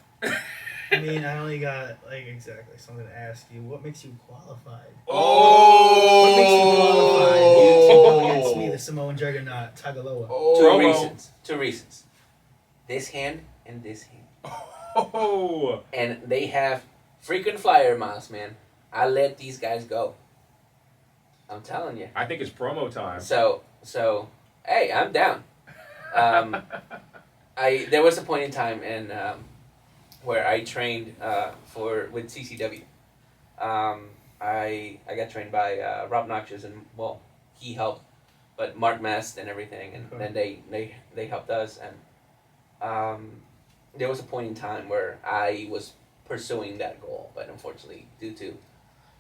I mean, I only got like exactly something to ask you. What makes you qualified? Oh! What makes you qualified to go against me, the Samoan Juggernaut, Tagaloa? Two Promo. reasons. This hand and this hand. Oh, and they have freaking flyer miles, man. I let these guys go. I'm telling you. I think it's promo time. So, hey, I'm down. There was a point in time where I trained with CCW. I got trained by Rob Noxious, and well, he helped, but Mark Mest and everything, and then they helped us, and there was a point in time where I was pursuing that goal, but unfortunately, due to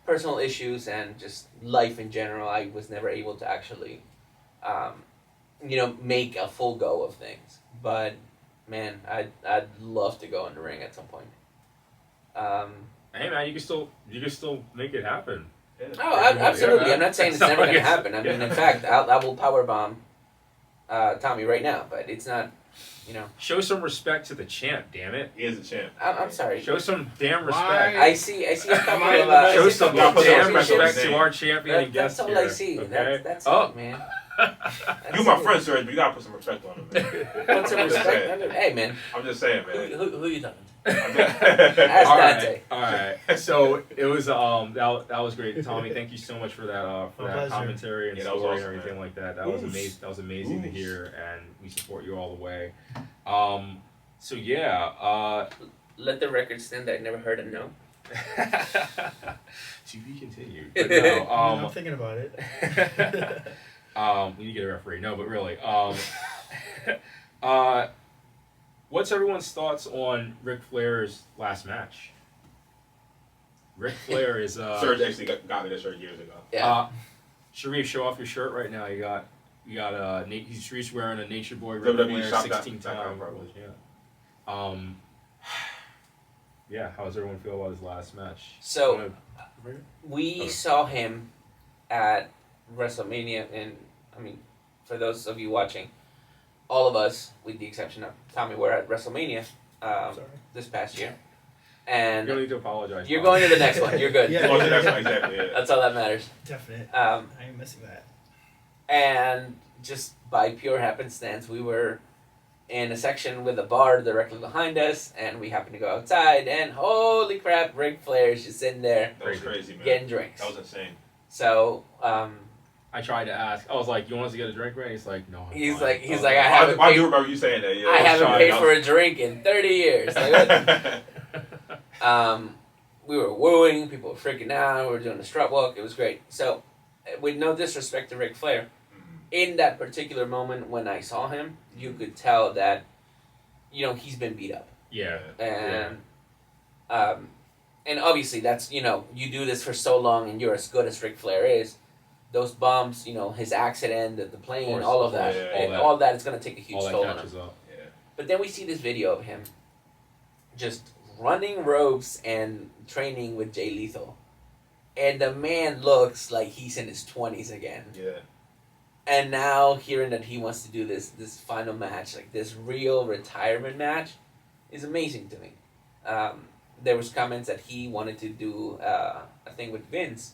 personal issues and just life in general, I was never able to actually, make a full go of things. But man, I'd love to go in the ring at some point. Hey man, you can still make it happen. Absolutely. I'm not saying it's never going to It's- happen. I mean, in fact, I will powerbomb Tommy right now, but it's not, Show some respect to the champ, damn it. He is a champ. I'm sorry. Show some damn respect. Why? I see a couple Am I in of the middle? Show It's some Y'all put some damn respect on respect his to name. our champion and guest That's all here. I see. Okay? That's Oh. it, man. You my friend, sir, but you gotta put some respect on him, man. Put some I'm just respect. saying. Hey, man. I'm just saying, man. Who you talking I'm to? just- That's all Dante. right. So it was that was great, Tommy. Thank you so much for that My pleasure. commentary and Yeah, that was story awesome, and everything man. like that. That was Oof. amazing. That was amazing to Oof. hear, and we support you all the way. So yeah. Let the record stand that I never heard a no. To be continued. But no, I'm thinking about it. we need to get a referee. No, but really. What's everyone's thoughts on Ric Flair's last match? Ric Flair is Serge actually got me this shirt years ago. Yeah. Sharif, show off your shirt right now. You got he's wearing a Nature Boy Ric WWE Flair shop 16 dot com, time. probably. Yeah. Yeah. How does everyone feel about his last match? So we Okay. saw him at WrestleMania, and I mean, for those of you watching, all of us, with the exception of Tommy, were at WrestleMania Sorry. this past year, you and don't need to apologize. you're Tommy. going to the next one. You're good. Yeah. Oh, that's right, exactly. Yeah. That's all that matters. Definite. I ain't missing that. And just by pure happenstance, we were in a section with a bar directly behind us, and we happened to go outside, and holy crap, Ric Flair's just sitting there That was crazy, man. getting drinks. That was insane. So, I tried to ask. I was like, "You want us to get a drink, right?" He's like, "No." I'm he's fine." like, he's was like, I I haven't do paid, remember you saying that. Yeah, I haven't sorry, paid for a drink in 30 years. Like, what? We were wooing, people were freaking out, we were doing the strut walk, it was great. So, with no disrespect to Ric Flair, in that particular moment when I saw him, you could tell that, he's been beat up. Yeah. And and obviously that's, you do this for so long and you're as good as Ric Flair is, those bumps, his accident, the plane, course, all of that, yeah, all that is going to take a huge All that toll on him. catches up. Yeah. But then we see this video of him just running ropes and training with Jay Lethal. And the man looks like he's in his 20s again. Yeah. And now hearing that he wants to do this final match, like this real retirement match, is amazing to me. There was comments that he wanted to do a thing with Vince,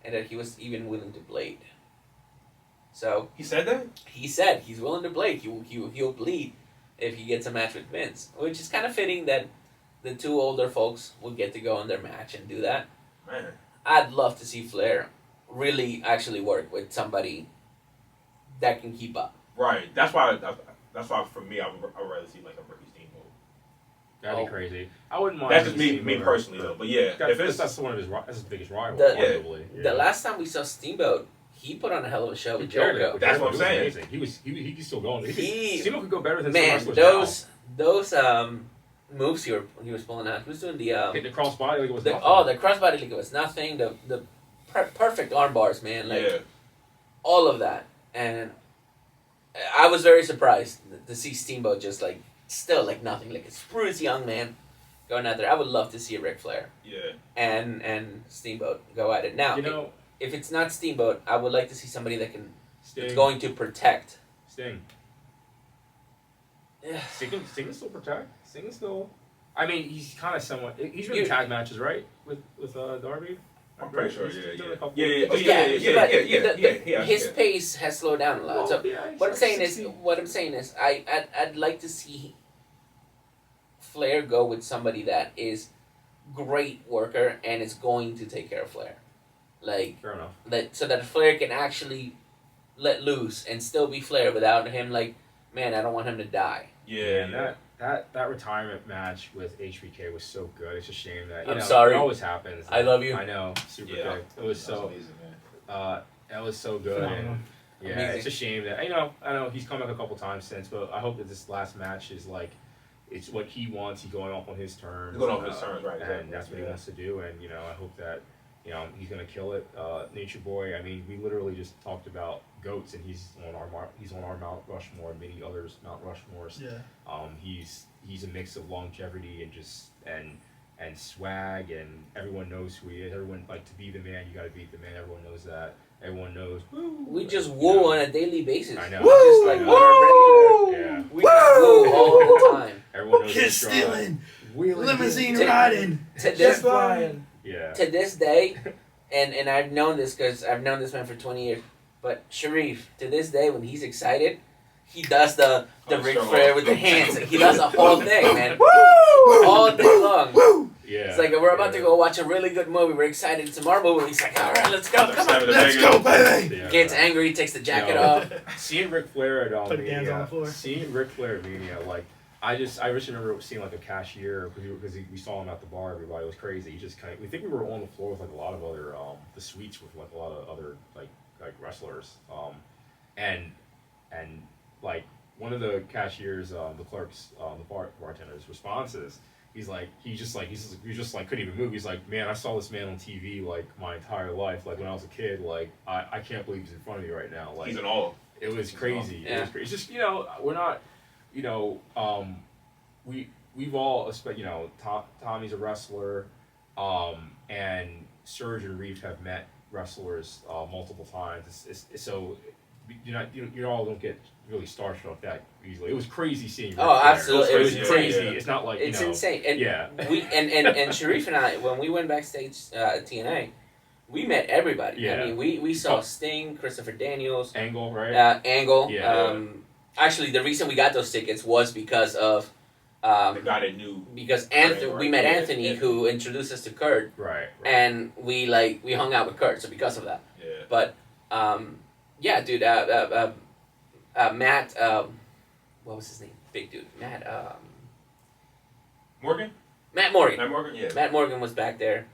and that he was even willing to blade. So He said that? he said he's willing to blade. He'll bleed if he gets a match with Vince, which is kind of fitting that the two older folks will get to go in their match and do that. Man. I'd love to see Flair really actually work with somebody that can keep up. Right. That's why for me, I'd rather see like a Ricky Steamboat. That'd Oh. be crazy. I wouldn't mind. That's just me Steamboat or- personally, though. But yeah, if it's that's one of that's his biggest rivals, The- probably. Yeah. The last time we saw Steamboat, he put on a hell of a show with Jericho. That's what I'm He was saying. amazing. He could still go on. He- Steamboat could go better than Man, some those moves he was pulling out. He was doing the hit the crossbody like it was nothing. the crossbody like it was nothing. The perfect arm bars, man. Like yeah. all of that, and I was very surprised to see Steamboat just like still like nothing, like a spruce young man going out there. I would love to see a Ric Flair Yeah. and Steamboat go at it. Now, You know, if it's not Steamboat, I would like to see somebody that can Sting. that's going to protect. Sting. Yeah. Sting can still protect. Sting can still. I mean, he's kind of somewhat. He's been You- in tag matches, right? With Darby. I'm pretty sure. He's Yeah. done a Yeah. couple- Yeah. Yeah. Oh, but Yeah. his pace has slowed down a lot. Well, So yeah, he's what I'm like saying 60. is, I'd like to see Flair go with somebody that is great worker and is going to take care of Flair, like Fair enough. so that Flair can actually let loose and still be Flair without him like, man, I don't want him to die. Yeah, Man, that retirement match with HBK was so good. It's a shame that I'm sorry. it always happens. I love you. I know, super Yeah. good. It was so amazing, man. that was so good. Phenomenal. And yeah, Amazing. it's a shame that I know he's come back a couple times since, but I hope that this last match is like it's what he wants. He's going off on his terms. He's going off on his terms, right, exactly. And that's what he Yeah. wants to do. And I hope that he's gonna kill it. Nature Boy. I mean, we literally just talked about goats, and he's on our Mount Rushmore, and many others Mount Rushmores. Yeah. He's a mix of longevity and just and swag, and everyone knows who he is. Everyone, like, to be the man, you got to beat the man. Everyone knows that. Everyone knows. Woo, We just you woo know. on a daily basis. I know. Just like on a regular. Yeah. We just woo all the time. Everyone knows Kiss he's strong. stealing, Wheeling limousine Take- riding. To this flying. Yeah. to this day, and I've known this because I've known this man for 20 years. But Sharif, to this day, when he's excited, he does the Ric Flair with the hands. He does the whole thing, man, all day long. Yeah. It's like we're about to go watch a really good movie. We're excited. It's a Marvel movie. He's like, all right, let's go. Come on. Let's go, baby. Yeah, Gets right. angry, takes the jacket Yeah. off. Seeing Ric Flair at Put the hands on the floor. Seeing Ric Flair at Mania, like I just remember seeing like a cashier because we saw him at the bar. Everybody was crazy. He just we think we were on the floor with like a lot of other the suites with like a lot of other like wrestlers and like one of the cashiers the clerks the bartender's responses. He's just like couldn't even move. He's like, man, I saw this man on TV like my entire life. Like when I was a kid, like I can't believe he's in front of me right now. Like He's in awe. it was crazy. Yeah. It was crazy. It's just we're not we've all Tommy's a wrestler, and Serge and Reef have met wrestlers multiple times. So you all don't get really starstruck that easily. It was crazy seeing. Ric Oh, Flair. absolutely. It It was was crazy. crazy. It's not like It's insane. And yeah. we and Sharif and I, when we went backstage at TNA, we met everybody. Yeah. I mean, we saw Oh. Sting, Christopher Daniels, Angle, right? Angle. Yeah. Actually, the reason we got those tickets was because of The guy that knew. because Anthony. Right, We met yeah, Anthony, yeah. who introduced us to Kurt, Right. and we hung out with Kurt. So because of that, Yeah. but yeah, dude. Matt. What was his name? Big dude. Matt. Morgan? Matt Morgan. Matt Morgan? Yeah. Matt Morgan was back there.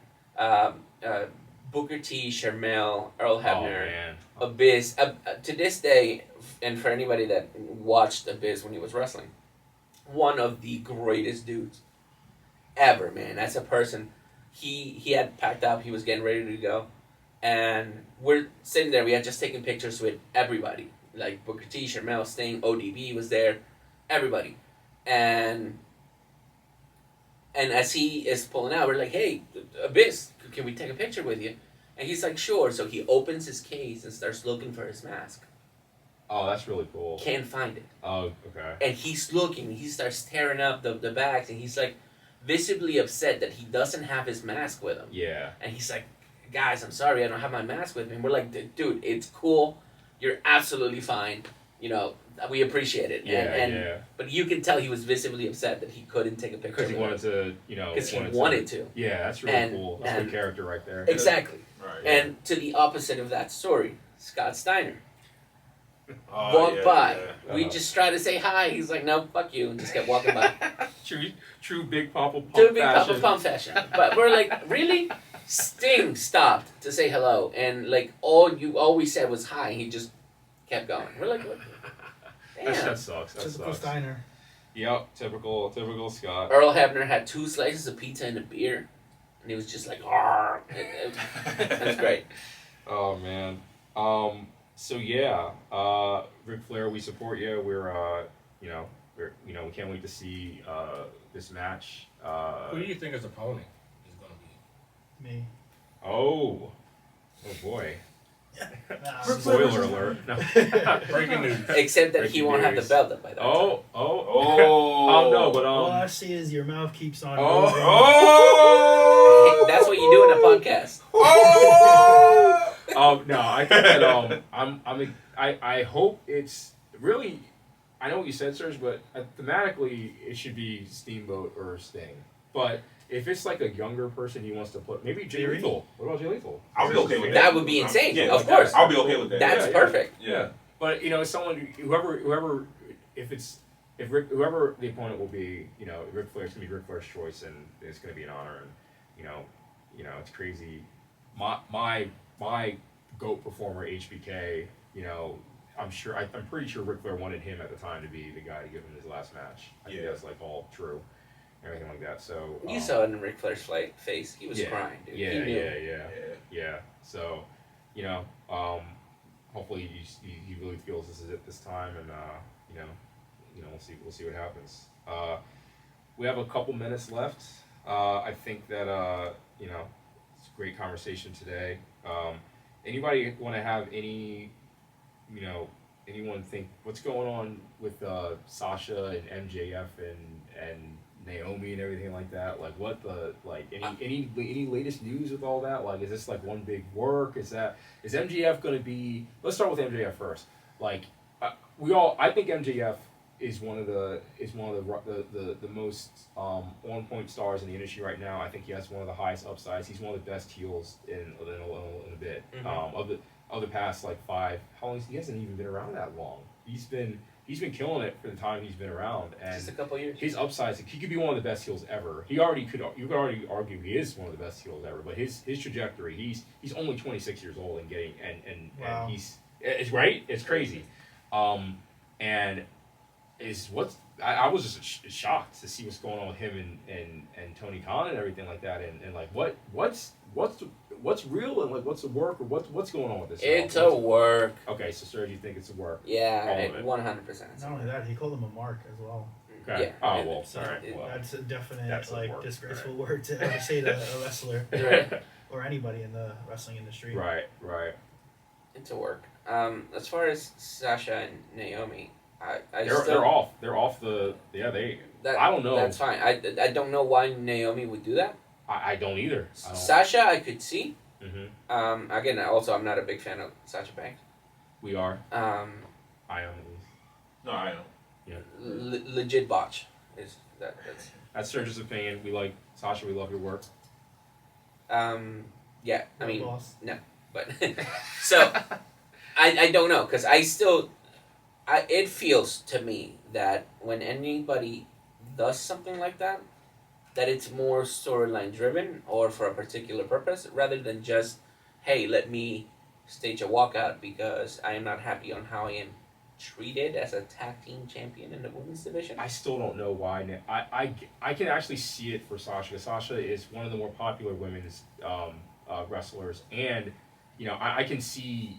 Booker T, Sharmell, Earl Oh Hebner, man. Abyss. To this day, and for anybody that watched Abyss when he was wrestling, one of the greatest dudes ever, man. As a person, he had packed up. He was getting ready to go, and we're sitting there. We had just taken pictures with everybody, like Booker T, Sharmell, Sting, ODB was there, everybody, and as he is pulling out, we're like, "Hey, Abyss, can we take a picture with you?" And he's like, "Sure." So he opens his case and starts looking for his mask. Oh, that's really cool. Can't find it. Oh, okay. And he's looking. He starts tearing up the bags, and he's like, visibly upset that he doesn't have his mask with him. Yeah. And he's like, "Guys, I'm sorry, I don't have my mask with me." And we're like, "Dude, it's cool. You're absolutely fine. We appreciate it." Yeah. and Yeah. But you can tell he was visibly upset that he couldn't take a picture. Because he with wanted us. to, Because he wanted to. Yeah, that's really And- cool. That's a and- good character right there. Exactly. Right. And to the opposite of that story, Scott Steiner Oh, walked yeah, by. yeah. We just tried to say hi. He's like, "No, fuck you," and just kept walking by. True Big Papa Pump To be fashion. Papa Pump fashion. But we're like, really? Sting stopped to say hello, and like all we said was hi. And he just kept going. We're like, what? That Damn. sucks. That Typical sucks. Steiner. Yep, typical Scott. Earl Hebner had 2 slices of pizza and a beer, and he was just like, "Arr." It was great. Oh man. So yeah, Ric Flair, we support you. We can't wait to see this match. Who do you think his opponent is going to be? Me. Oh boy. Nah, Spoiler alert. No. Breaking news. Except that he Breaking won't have the news. belt up by that time. Oh. Oh. No, but All I see is your mouth keeps on moving. Oh. Hey, that's what you do in a podcast. No, I think that I hope it's really I know what you said, Serge, but thematically it should be Steamboat or Sting. But if it's like a younger person he wants to put, maybe Jay Lethal. What about Jay Lethal? I'll be okay with That would be insane. Yeah, Of course. I'll be okay with that. That's Yeah, perfect. Yeah. But someone whoever whoever the opponent will be, Ric Flair's gonna be Ric Flair's choice, and it's gonna be an honor, and it's crazy. My GOAT performer HBK, I'm pretty sure Ric Flair wanted him at the time to be the guy to give him his last match. I think that's like all true, everything like that. So You saw it in Ric Flair's face. He was crying, dude. He knew. Yeah. So, hopefully he really feels this is it this time, and we'll see what happens. We have a couple minutes left. I think that it's a great conversation today. Anybody want to have anyone think what's going on with Sasha and MJF and Naomi and everything like that? Like any latest news with all that? Like, is this like one big work? Is MJF going to be? Let's start with MJF first. Like I think MJF is one of the most on point stars in the industry right now. I think he has one of the highest upsides. He's one of the best heels in a bit. Of the past like 5. How long? He hasn't even been around that long. He's been killing it for the time he's been around, and Just a couple years. his upsides. He could be one of the best heels ever. You could already argue he is one of the best heels ever. But his trajectory. He's only 26 years old and getting Wow. and it's right. It's crazy. And I was just shocked to see what's going on with him and Tony Khan and everything like that, and like what's real and like what's the work or what's going on with this? It's a work. Okay, so Serge, you think it's a work? Yeah, All of it. 100%. Not only that, he called him a mark as well. Okay. Yeah. Oh well. So All right. Well. that's a definite That's a work. disgraceful word to ever say to a wrestler Right. or anybody in the wrestling industry. Right. It's a work. As far as Sasha and Naomi, They're off. They're off the. Yeah. I don't know. That's fine. I don't know why Naomi would do that. I don't either. Sasha, I could see. Mm-hmm. Again, also, I'm not a big fan of Sasha Banks. We are. I am at least. No, I know. Legit botch. That's Serge's opinion. We like Sasha. We love your work. Yeah. I mean, Boss. no, but so I don't know because it feels to me that when anybody does something like that it's more storyline driven or for a particular purpose rather than just, hey, let me stage a walkout because I am not happy on how I am treated as a tag team champion in the women's division. I still don't know why. I can actually see it for Sasha. Sasha is one of the more popular women's wrestlers, and I can see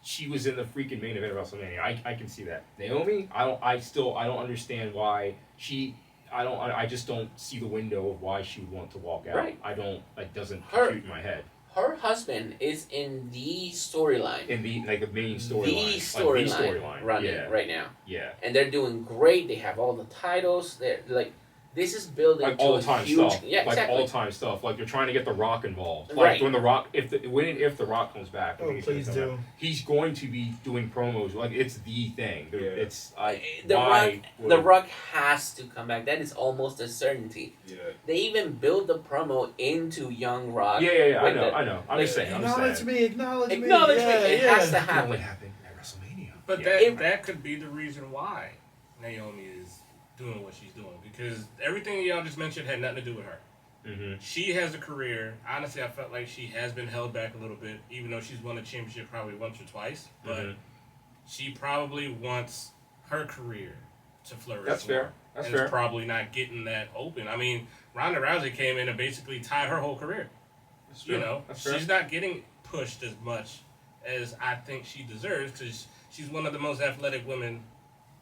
she was in the freaking main event of WrestleMania. I can see that. Naomi, I don't understand why she. I just don't see the window of why she would want to walk out. Right. It doesn't compute in my head. Her husband is in the storyline. In the main storyline. The storyline running right now. Yeah. And they're doing great. They have all the titles. They're like, this is building like to all a the time huge. stuff. Yeah, like exactly. all the time stuff. Like they're trying to get the Rock involved. Like Right. when the Rock, if the Rock comes back, I Oh, think he's gonna please come do. back, he's going to be doing promos. Like it's the thing. Yeah. It's The Rock has to come back. That is almost a certainty. Yeah. They even build the promo into Young Rock. Yeah. I with know. I'm just saying. Acknowledge me. Acknowledgement. Yeah, It yeah. has to It can only happen. happen at WrestleMania. But Yeah. that could be the reason why Naomi is doing what she's doing, because everything y'all just mentioned had nothing to do with her. Mm-hmm. She has a career. Honestly, I felt like she has been held back a little bit, even though she's won a championship probably once or twice. But Mhm. she probably wants her career to flourish. That's more, fair. That's and fair. is probably not getting that open. I mean, Ronda Rousey came in and basically tied her whole career. That's You fair. know, That's fair. she's not getting pushed as much as I think she deserves because she's one of the most athletic women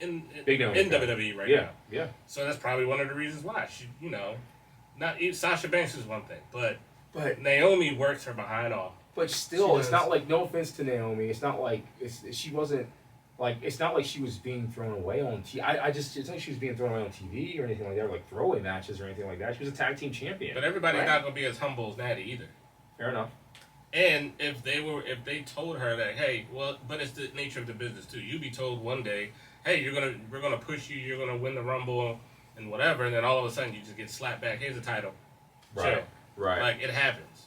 in Big name. WWE right Yeah. now. Yeah. So that's probably one of the reasons why she, not Sasha Banks is one thing, but But Naomi works her behind off. still, She it's does. not like, no offense to Naomi, it's not like she wasn't like, it's not like she was being thrown away on TV. It's not like she was being thrown away on TV or anything like that, or like throwaway matches or anything like that. She was a tag team champion. But everybody's Right. not gonna be as humble as Natty either. Fair enough. And if they told her that, hey, well, but it's the nature of the business too. You be told one day, hey, we're gonna push you, you're gonna win the Rumble and whatever, and then all of a sudden you just get slapped back. Here's the title. Right. Chill. Right. Like it happens,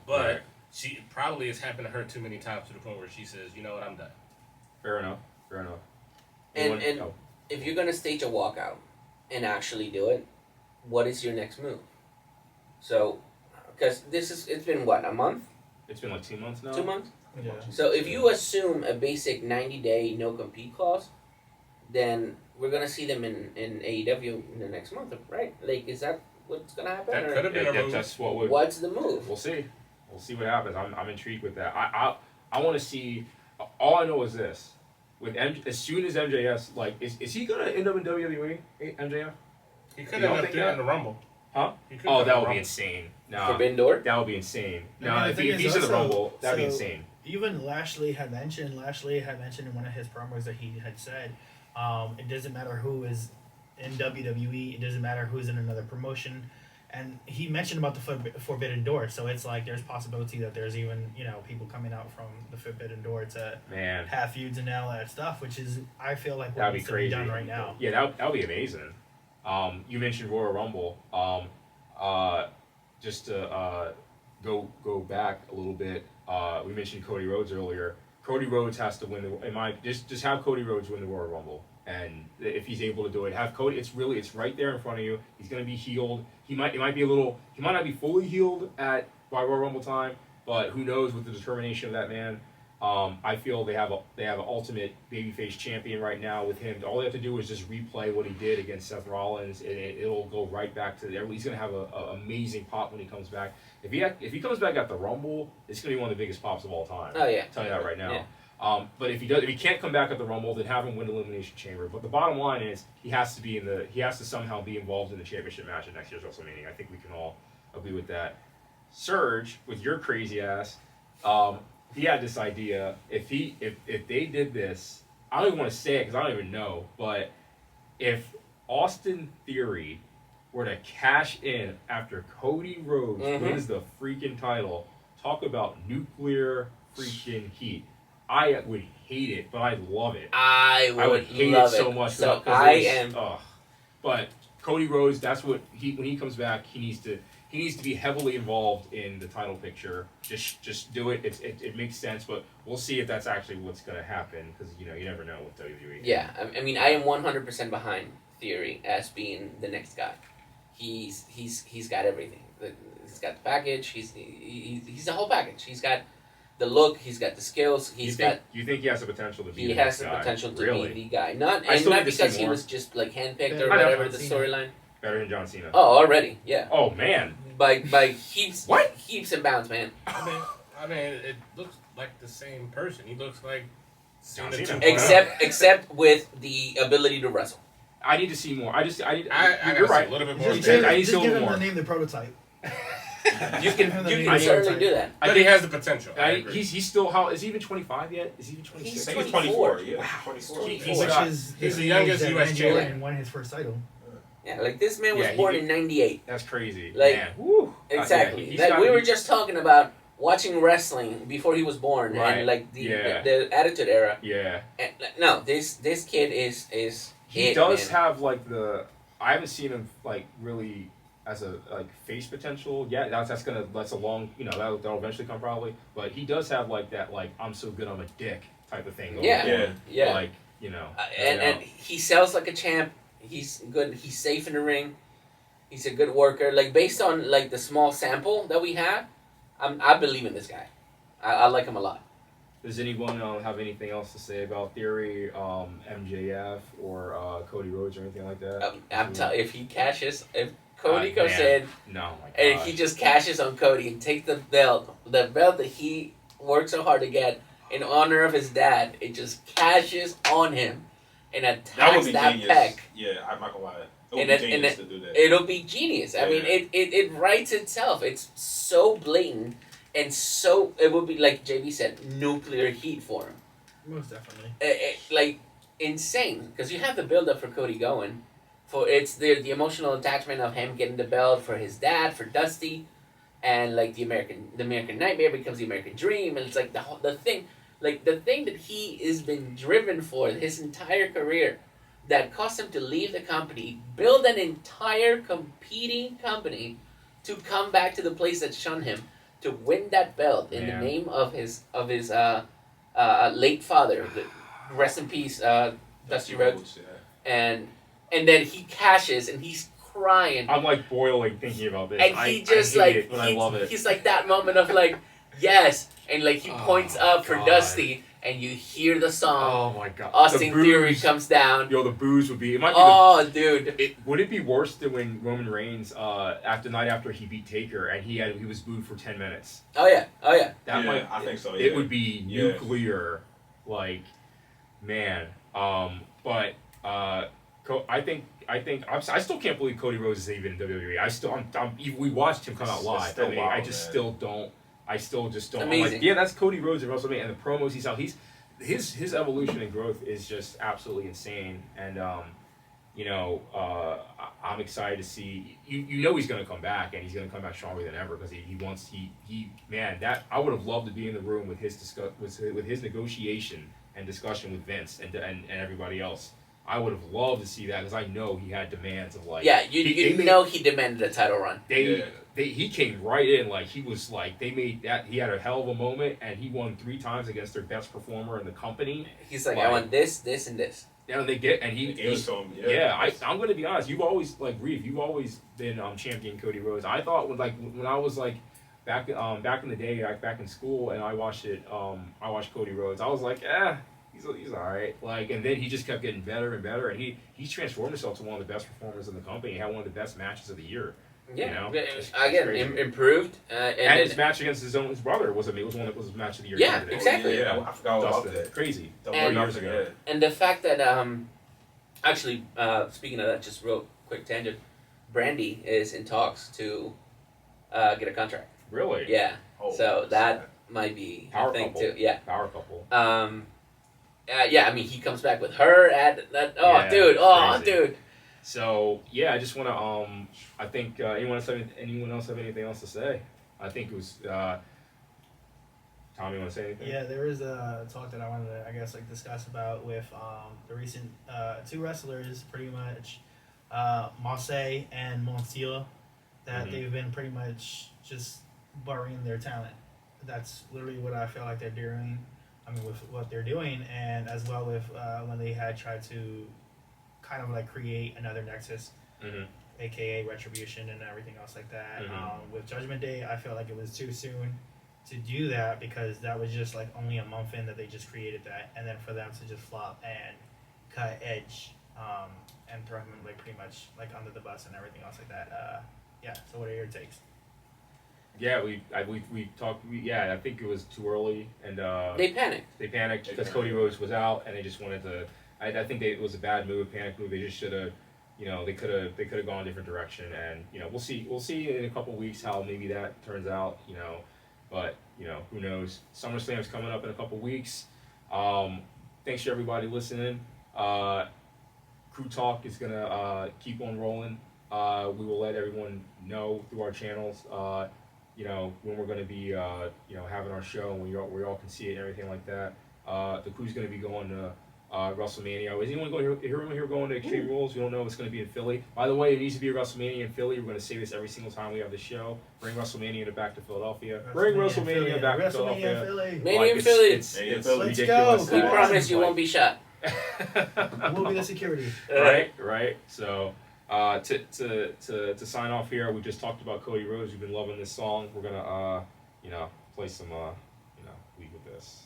But Right. she probably has happened to her too many times to the point where she says, you know what, I'm done. Fair enough. Fair enough. And Oh, if you're gonna stage a walkout and actually do it, what is your next move? So, because it's been what, a month, it's been like 2 months now. 2 months. Yeah. So if you assume a basic 90-day no compete clause, then we're gonna see them in AEW in the next month, right? Like, is that what's gonna happen? That or could have been a move. That's what would. what's the move? We'll see. We'll see what happens. I'm intrigued with that. I want to see. All I know is this: with as soon as MJS, like, is he gonna end up in WWE? MJF? He could You don't end up think doing that? in the Rumble. Huh? He could Oh, go that to would be Rumble. insane. No, Forbidden Door? that would be insane. I No, mean, the if thing is he's in the also- Rumble, that'd be so- insane. Even Lashley had mentioned in one of his promos that he had said, it doesn't matter who is in WWE, it doesn't matter who's in another promotion, and he mentioned about the Forbidden Door. So it's like there's possibility that there's even people coming out from the Forbidden Door to Man, have feuds and all that stuff, which is I feel like what that'd be needs to be crazy. done right now. Yeah, that would be amazing. You mentioned Royal Rumble. Just to go back a little bit, we mentioned Cody Rhodes earlier. Cody Rhodes has to win just have Cody Rhodes win the Royal Rumble, and if he's able to do it, have Cody. It's right there in front of you. He's gonna be healed. He might not be fully healed by Royal Rumble time, but who knows with the determination of that man. I feel they have an ultimate babyface champion right now with him. All they have to do is just replay what he did against Seth Rollins, and it'll go right back to there. He's gonna have an amazing pop when he comes back. If he comes back at the Rumble, it's gonna be one of the biggest pops of all time. Oh yeah. I'll tell you that right now. Yeah. But if he can't come back at the Rumble, then have him win Elimination Chamber. But the bottom line is he has to somehow be involved in the championship match at next year's WrestleMania. I think we can all agree with that. Surge, with your crazy ass, he had this idea. If they did this, I don't even want to say it because I don't even know. But if Austin Theory were to cash in after Cody Rhodes wins the freaking title, talk about nuclear freaking heat. I would hate it, but I'd love it. I would hate love it so much. So 'cause I it am. was- ugh. But Cody Rhodes, that's what when he comes back, he needs to be heavily involved in the title picture. Just do it. It makes sense, but we'll see if that's actually what's going to happen because you never know with WWE. Yeah, I mean, I am 100% behind Theory as being the next guy. He's got everything. He's got the package. He's the whole package. He's got the look. He's got the skills. You think he has the potential to be? He the has next the guy? potential to Really? be the guy. Not I still not need to see because he more. was just like handpicked I or know. whatever John the Cena. storyline. Better than John Cena. Oh, already, yeah. Oh man. By heaps. What? Heaps and bounds, man. I mean, it looks like the same person. He looks like John Cena Cena. 2.0. Except with the ability to wrestle. I need to see more. I I you're gotta see right. a little bit more. Just of I that. need to just see a give little him more. the name the prototype. You can I certainly need- do that. But he has the potential. I agree. He's still is he even 25 yet? Is he even 26? I think it's 24. 24. Yeah, 24. He's Which got- is he's the age youngest that US Randy champion. Orton won his first title. Yeah, like this man was Yeah, he born could- in '98. That's crazy. Like, man. Woo. Exactly. Yeah, he's Like gotta we were be- just talking about watching wrestling before he was born, Right. and like Yeah. the Attitude Era. Yeah. And, no, this kid is He it, does man. have like I haven't seen him like really as a face potential yet. That's a long that'll eventually come probably. But he does have like that I'm so good I'm a dick type of thing. Going Yeah. on. Yeah. Yeah. Like And he sells like a champ. He's good. He's safe in the ring. He's a good worker. Like based on like the small sample that we have, I believe in this guy. I like him a lot. Does anyone have anything else to say about Theory, MJF, or Cody Rhodes or anything like that? If Cody Ah, goes man. in No, my God. and he just cashes on Cody and takes the belt that he worked so hard to get in honor of his dad, it just cashes on him and That would attacks be that genius. peck. Yeah, I'm not gonna lie. It would And be it- genius and to do that. It'll be genius. I mean, Yeah. it writes itself. It's so blatant and so it would be like JB said, nuclear heat for him. Most definitely. Like insane because you have the build up for Cody going, for it's the emotional attachment of him getting the belt for his dad, for Dusty, and like the American Nightmare becomes the American Dream, and it's like the thing that he has been driven for his entire career, that caused him to leave the company, build an entire competing company, to come back to the place that shunned him, to win that belt in the name of his late father. Rest in peace, Dusty Rhodes. Yeah. And then he cashes and he's crying. I'm like boiling thinking about this. And he just I hate it, but I love it. He's like that moment of like, yes, and like he points up for God. Dusty, and you hear the song. Oh my god. Austin The Theory booze- comes down. Yo, the booze would be. It might be Oh, dude. would it be worse than when Roman Reigns, night after he beat Taker and he was booed for 10 minutes? Oh yeah. That Yeah, might. I think so. It Yeah. would be Yeah. nuclear, like, man. But I still can't believe Cody Rhodes is even in WWE. We watched him come out It's live. still wild, I just man. still don't. I still just don't. I'm Amazing. like, yeah, that's Cody Rhodes at WrestleMania, and the promos he's out. His evolution and growth is just absolutely insane, and I'm excited to see. You know he's going to come back, and he's going to come back stronger than ever because I would have loved to be in the room with his negotiation and discussion with Vince and everybody else. I would have loved to see that because I know he had demands of like. Yeah, he demanded a title run. He came right in like he was like he had a hell of a moment and he won 3 times against their best performer in the company. He's like, I want this, this, and this. Yeah, they get and he It was to him, I'm going to be honest. You've always you've always been champion Cody Rhodes. I thought when I was like back in the day, like back in school, and I watched Cody Rhodes. I was like, he's all right. Like, and then he just kept getting better and better, and he's transformed himself to one of the best performers in the company. He had one of the best matches of the year. Yeah, It's again, crazy. improved. And his match against his brother was one that was his match of the year. Yeah, candidate. exactly. Yeah, I forgot all about Dustin. that. Crazy. And- years ago. And the fact that, actually, speaking of that, just real quick tangent, Brandy is in talks to get a contract. Really? Yeah, Oh, so that might be Power a thing couple. too. Yeah. Power couple. Yeah, I mean, he comes back with her at that. Oh, Yeah, dude. Oh, crazy. dude. So yeah, I just want to. I think anyone else have anything else to say? I think it was. Tommy, you want to say anything? Yeah, there is a talk that I wanted to, I guess, like discuss about with the recent 2 wrestlers, pretty much, Marseille and Monsila, that Mhm. they've been pretty much just burying their talent. That's literally what I feel like they're doing. I mean, with what they're doing, and as well with when they had tried to kind of like create another Nexus, Mhm. aka Retribution and everything else like that. Mhm. With Judgment Day, I felt like it was too soon to do that because that was just like only a month in that they just created that, and then for them to just flop and cut Edge and throw him like pretty much like under the bus and everything else like that. Yeah. So what are your takes? Yeah, we talked. I think it was too early, and They panicked. they panicked because panicked. Cody Rhodes was out, and they just wanted to. I think it was a bad move, panic move. They just should have. They could have gone a different direction, and we'll see. We'll see in a couple weeks how maybe that turns out. But who knows? SummerSlam's coming up in a couple weeks. Thanks to everybody listening. Crew Talk is gonna keep on rolling. We will let everyone know through our channels. When we're gonna be having our show, and we all can see it and everything like that. The crew's gonna be going to WrestleMania. Is anyone going to Extreme Rules? We don't know. It's going to be in Philly. By the way, it needs to be a WrestleMania in Philly. We're going to say this every single time we have the show. Bring WrestleMania back to Philadelphia. Bring WrestleMania back to Philadelphia. Philly. Mania in Philly. It's Mania in it's Philly. Let's ridiculous. go. We Come on. promise you won't be shot. We'll be the security. Right. So to sign off here, we just talked about Cody Rhodes. We've been loving this song. We're gonna play some leave with this.